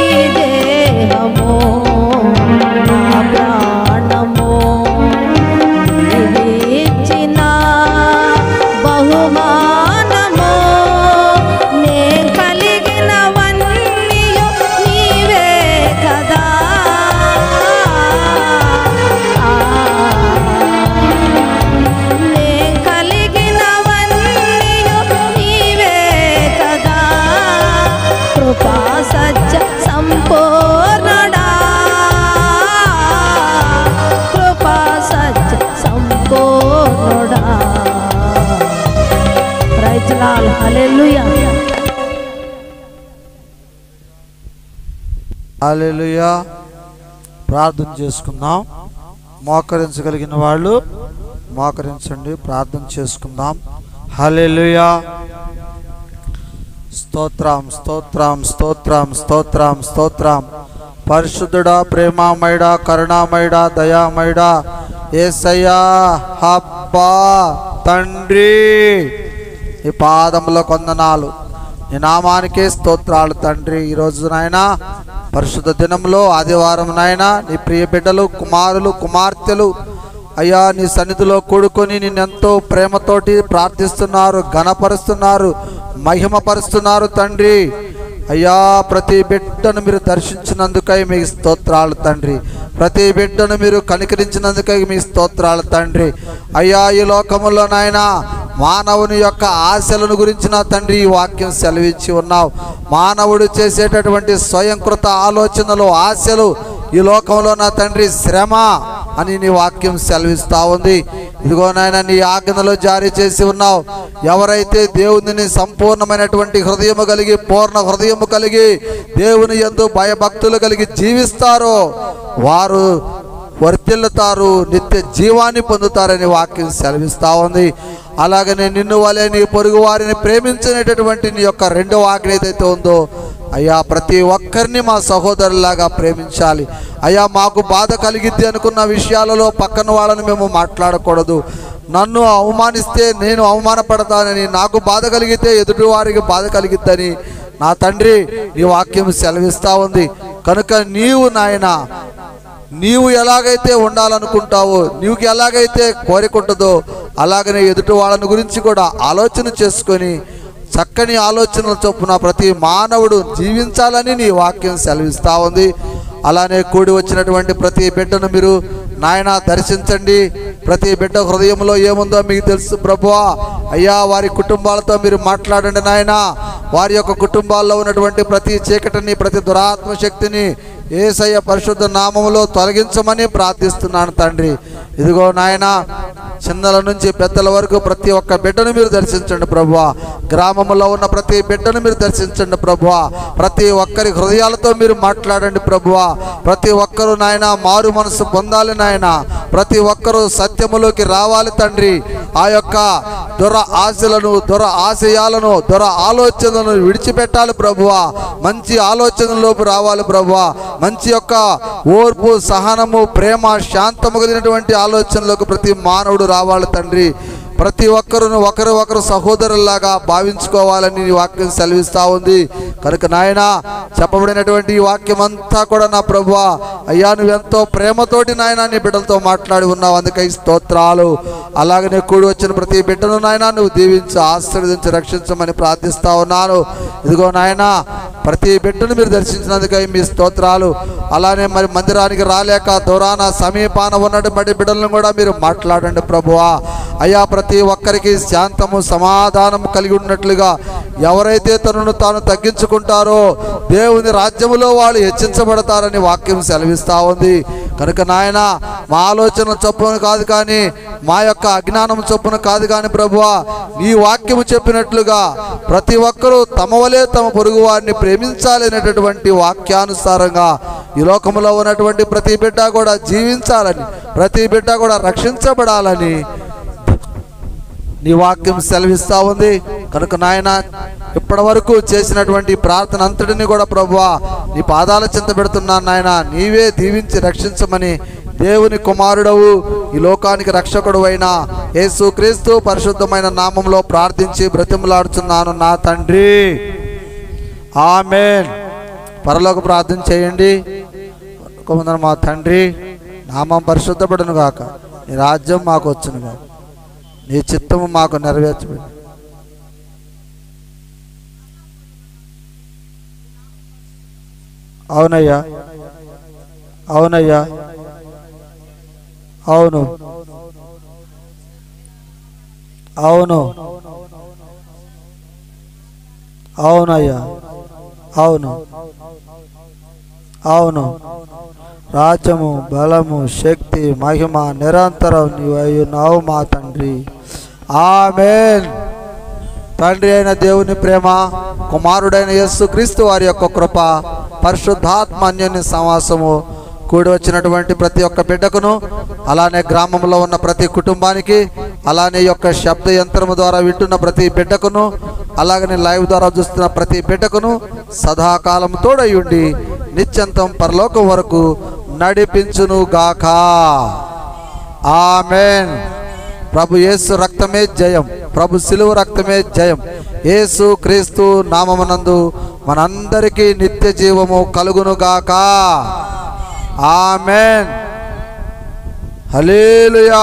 ఈ దేహము, నా ప్రాణము నీవిచ్చిన బహుమానము. నే హల్లెలూయా. హల్లెలూయా. ప్రార్థన చేసుకుందాం. మోకరించగలిగిన వాళ్ళు మోకరించండి, ప్రార్థన చేసుకుందాం. హల్లెలూయా. స్తోత్రం స్తోత్రం స్తోత్రం స్తోత్రం స్తోత్రం. పరిశుద్ధుడా, ప్రేమామయుడా, కరుణామయుడా, దయామయుడా యేసయ్యా, అబ్బా తండ్రి, నీ పాదముల కొందనాలు, నీ నామానికే స్తోత్రాలు తండ్రి. ఈరోజు నాయనా పరిశుద్ధ దినంలో ఆదివారం నాయనా నీ ప్రియ బిడ్డలు, కుమారులు, కుమార్తెలు అయ్యా నీ సన్నిధిలో కూడుకొని నిన్నెంతో ప్రేమతోటి ప్రార్థిస్తున్నారు, ఘనపరుస్తున్నారు, మహిమపరుస్తున్నారు తండ్రి. అయ్యా ప్రతి బిడ్డను మీరు దర్శించినందుకై మీకు స్తోత్రాలు తండ్రి. ప్రతి బిడ్డను మీరు కనికరించినందుకై మీ స్తోత్రాలు తండ్రి. అయ్యా ఈ లోకములో నాయనా మానవుని యొక్క ఆశలను గురించి నా తండ్రి ఈ వాక్యం సెలవిచ్చి ఉన్నావు. మానవుడు చేసేటటువంటి స్వయంకృత ఆలోచనలు, ఆశలు ఈ లోకంలో నా తండ్రి శ్రమ అని నీ వాక్యం సెలవిస్తూ ఉంది. ఇదిగో నాయన నీ ఆజ్ఞలో జారీ చేసి ఉన్నావు. ఎవరైతే దేవుని సంపూర్ణమైనటువంటి హృదయము కలిగి, పూర్ణ హృదయము కలిగి, దేవుని యందు భయభక్తులు కలిగి జీవిస్తారో వారు వర్ధిల్లుతారు, నిత్య జీవాన్ని పొందుతారని వాక్యం సెలవిస్తూ ఉంది. అలాగనే నిన్ను వలె నీ పొరుగు వారిని ప్రేమించినటువంటి నీ యొక్క రెండవ ఆజ్ఞ ఏదైతే ఉందో అయ్యా ప్రతి ఒక్కరిని మా సహోదరులాగా ప్రేమించాలి. అయ్యా మాకు బాధ కలిగిద్ది అనుకున్న విషయాలలో పక్కన వాళ్ళని మేము మాట్లాడకూడదు. నన్ను అవమానిస్తే నేను అవమానపడతానని, నాకు బాధ కలిగితే ఎదుటి వారికి బాధ కలిగిద్దని నా తండ్రి నీ వాక్యం సెలవిస్తూ ఉంది. కనుక నీవు నాయనా నీవు ఎలాగైతే ఉండాలనుకుంటావో, నీవుకి ఎలాగైతే కోరిక ఉంటుందో అలాగనే ఎదుటి వాళ్ళని గురించి కూడా ఆలోచన చేసుకొని చక్కని ఆలోచనల చొప్పున ప్రతి మానవుడు జీవించాలని నీ వాక్యం సెలవిస్తూ ఉంది. అలానే కూడి వచ్చినటువంటి ప్రతి బిడ్డను మీరు నాయన దర్శించండి. ప్రతి బిడ్డ హృదయంలో ఏముందో మీకు తెలుసు ప్రభువా. అయ్యా వారి కుటుంబాలతో మీరు మాట్లాడండి నాయన. వారి యొక్క కుటుంబాల్లో ఉన్నటువంటి ప్రతి చీకటిని, ప్రతి దురాత్మ శక్తిని యేసయ్య పరిశుద్ధ నామములో తొలగించమని ప్రార్థిస్తున్నాను తండ్రి. ఇదిగో నాయన చిన్నల నుంచి పెద్దల వరకు ప్రతి ఒక్క బిడ్డను మీరు దర్శించండి ప్రభువా. గ్రామంలో ఉన్న ప్రతి బిడ్డను మీరు దర్శించండి ప్రభువా. ప్రతి ఒక్కరి హృదయాలతో మీరు మాట్లాడండి ప్రభువా. ప్రతి ఒక్కరూ నాయన మారు మనసు పొందాలి నాయన. ప్రతి ఒక్కరూ సత్యములోకి రావాలి తండ్రి. ఆ యొక్క దుర ఆశలను, దుర ఆశయాలను, దుర ఆలోచనలను విడిచిపెట్టాలి ప్రభువా. మంచి ఆలోచనలోకి రావాలి ప్రభువా. మంచి యొక్క ఓర్పు, సహనము, ప్రేమ, శాంతము కలిగినటువంటి ఆలోచనలోకి ప్రతి మానవుడు రావాలి తండ్రి. ప్రతి ఒక్కరు ఒకరు సహోదరులాగా భావించుకోవాలని నీ వాక్యం సెలవిస్తూ ఉంది. కనుక నాయన చెప్పబడినటువంటి ఈ వాక్యం అంతా కూడా నా ప్రభువా అయ్యా నువ్వెంతో ప్రేమతోటి నాయన నీ బిడ్డలతో మాట్లాడి ఉన్నావు, అందుకై స్తోత్రాలు. అలాగనే కూడి వచ్చిన ప్రతి బిడ్డను నాయన నువ్వు దీవించి, ఆశీర్వదించి, రక్షించమని ప్రార్థిస్తా ఉన్నాను. ఇదిగో నాయన ప్రతి బిడ్డను మీరు దర్శించినందుకై మీ స్తోత్రాలు. అలానే మరి మందిరానికి రాలేక దూరాన సమీపాన ఉన్నటువంటి బిడ్డలను కూడా మీరు మాట్లాడండి ప్రభువా. అయ్యా ప్రతి ఒక్కరికి శాంతము, సమాధానము కలిగి ఉన్నట్లుగా ఎవరైతే తనను తాను తగ్గించుకుంటారో దేవుని రాజ్యములో వాళ్ళు హెచ్చించబడతారని వాక్యం సెలవిస్తూ ఉంది. కనుక నాయన మా ఆలోచన చొప్పున కాదు కానీ, మా యొక్క అజ్ఞానం చొప్పున కాదు కానీ ప్రభువా నీ వాక్యము చెప్పినట్లుగా ప్రతి ఒక్కరూ తమ వలె తమ పొరుగు వారిని ప్రేమించాలి అనేటటువంటి వాక్యానుసారంగా ఈ లోకంలో ఉన్నటువంటి ప్రతి బిడ్డ కూడా జీవించాలని, ప్రతి బిడ్డ కూడా రక్షించబడాలని నీ వాక్యం సెలవిస్తూ ఉంది. కనుక నాయన ఇప్పటి వరకు చేసినటువంటి ప్రార్థన అంతటిని కూడా ప్రభువా నీ పాదాల చింత పెడుతున్నాను నాయన. నీవే దీవించి రక్షించమని దేవుని కుమారుడవు, ఈ లోకానికి రక్షకుడు అయిన యేసుక్రీస్తు పరిశుద్ధమైన నామంలో ప్రార్థించి బ్రతిమలాడుచున్నాను నా తండ్రి, ఆమేన్. పరలోక ప్రార్థన చేయండి. కొందరు మా తండ్రి నామం పరిశుద్ధపడును గాక, నీ రాజ్యం మాకు వచ్చును గాక, నీ చిత్తము మాకు నెరవేర్చబడి. అవునయ్యా, అవునయ్యా, అవును, అవును, అవునయ్యా, అవును, అవును. రాజ్యము, బలము, శక్తి, మహిమ నిరంతరం నీవై ఉన్నావు మా తండ్రి, ఆమేన్. తండ్రి అయిన దేవుని ప్రేమ, కుమారుడైన యేసు క్రీస్తు వారి యొక్క కృప, పరిశుద్ధాత్మ అన్యోన్య సమాసము కూడి వచ్చినటువంటి ప్రతి ఒక్క బిడ్డకును, అలానే గ్రామంలో ఉన్న ప్రతి కుటుంబానికి, అలానే ఈ యొక్క శబ్ద యంత్రము ద్వారా వింటున్న ప్రతి బిడ్డకును, అలాగనే లైవ్ ద్వారా చూస్తున్న ప్రతి బిడ్డకును సదాకాలం తోడయుండి నిత్యంతం పరలోకం వరకు నడిపించును గాక. ఆమేన్. ప్రభు యేసు రక్తమే జయం, ప్రభు శిలువ రక్తమే జయం. యేసు క్రీస్తు నామమునందు మనందరికీ నిత్య జీవము కలుగును గాక. ఆమేన్. హల్లెలూయా.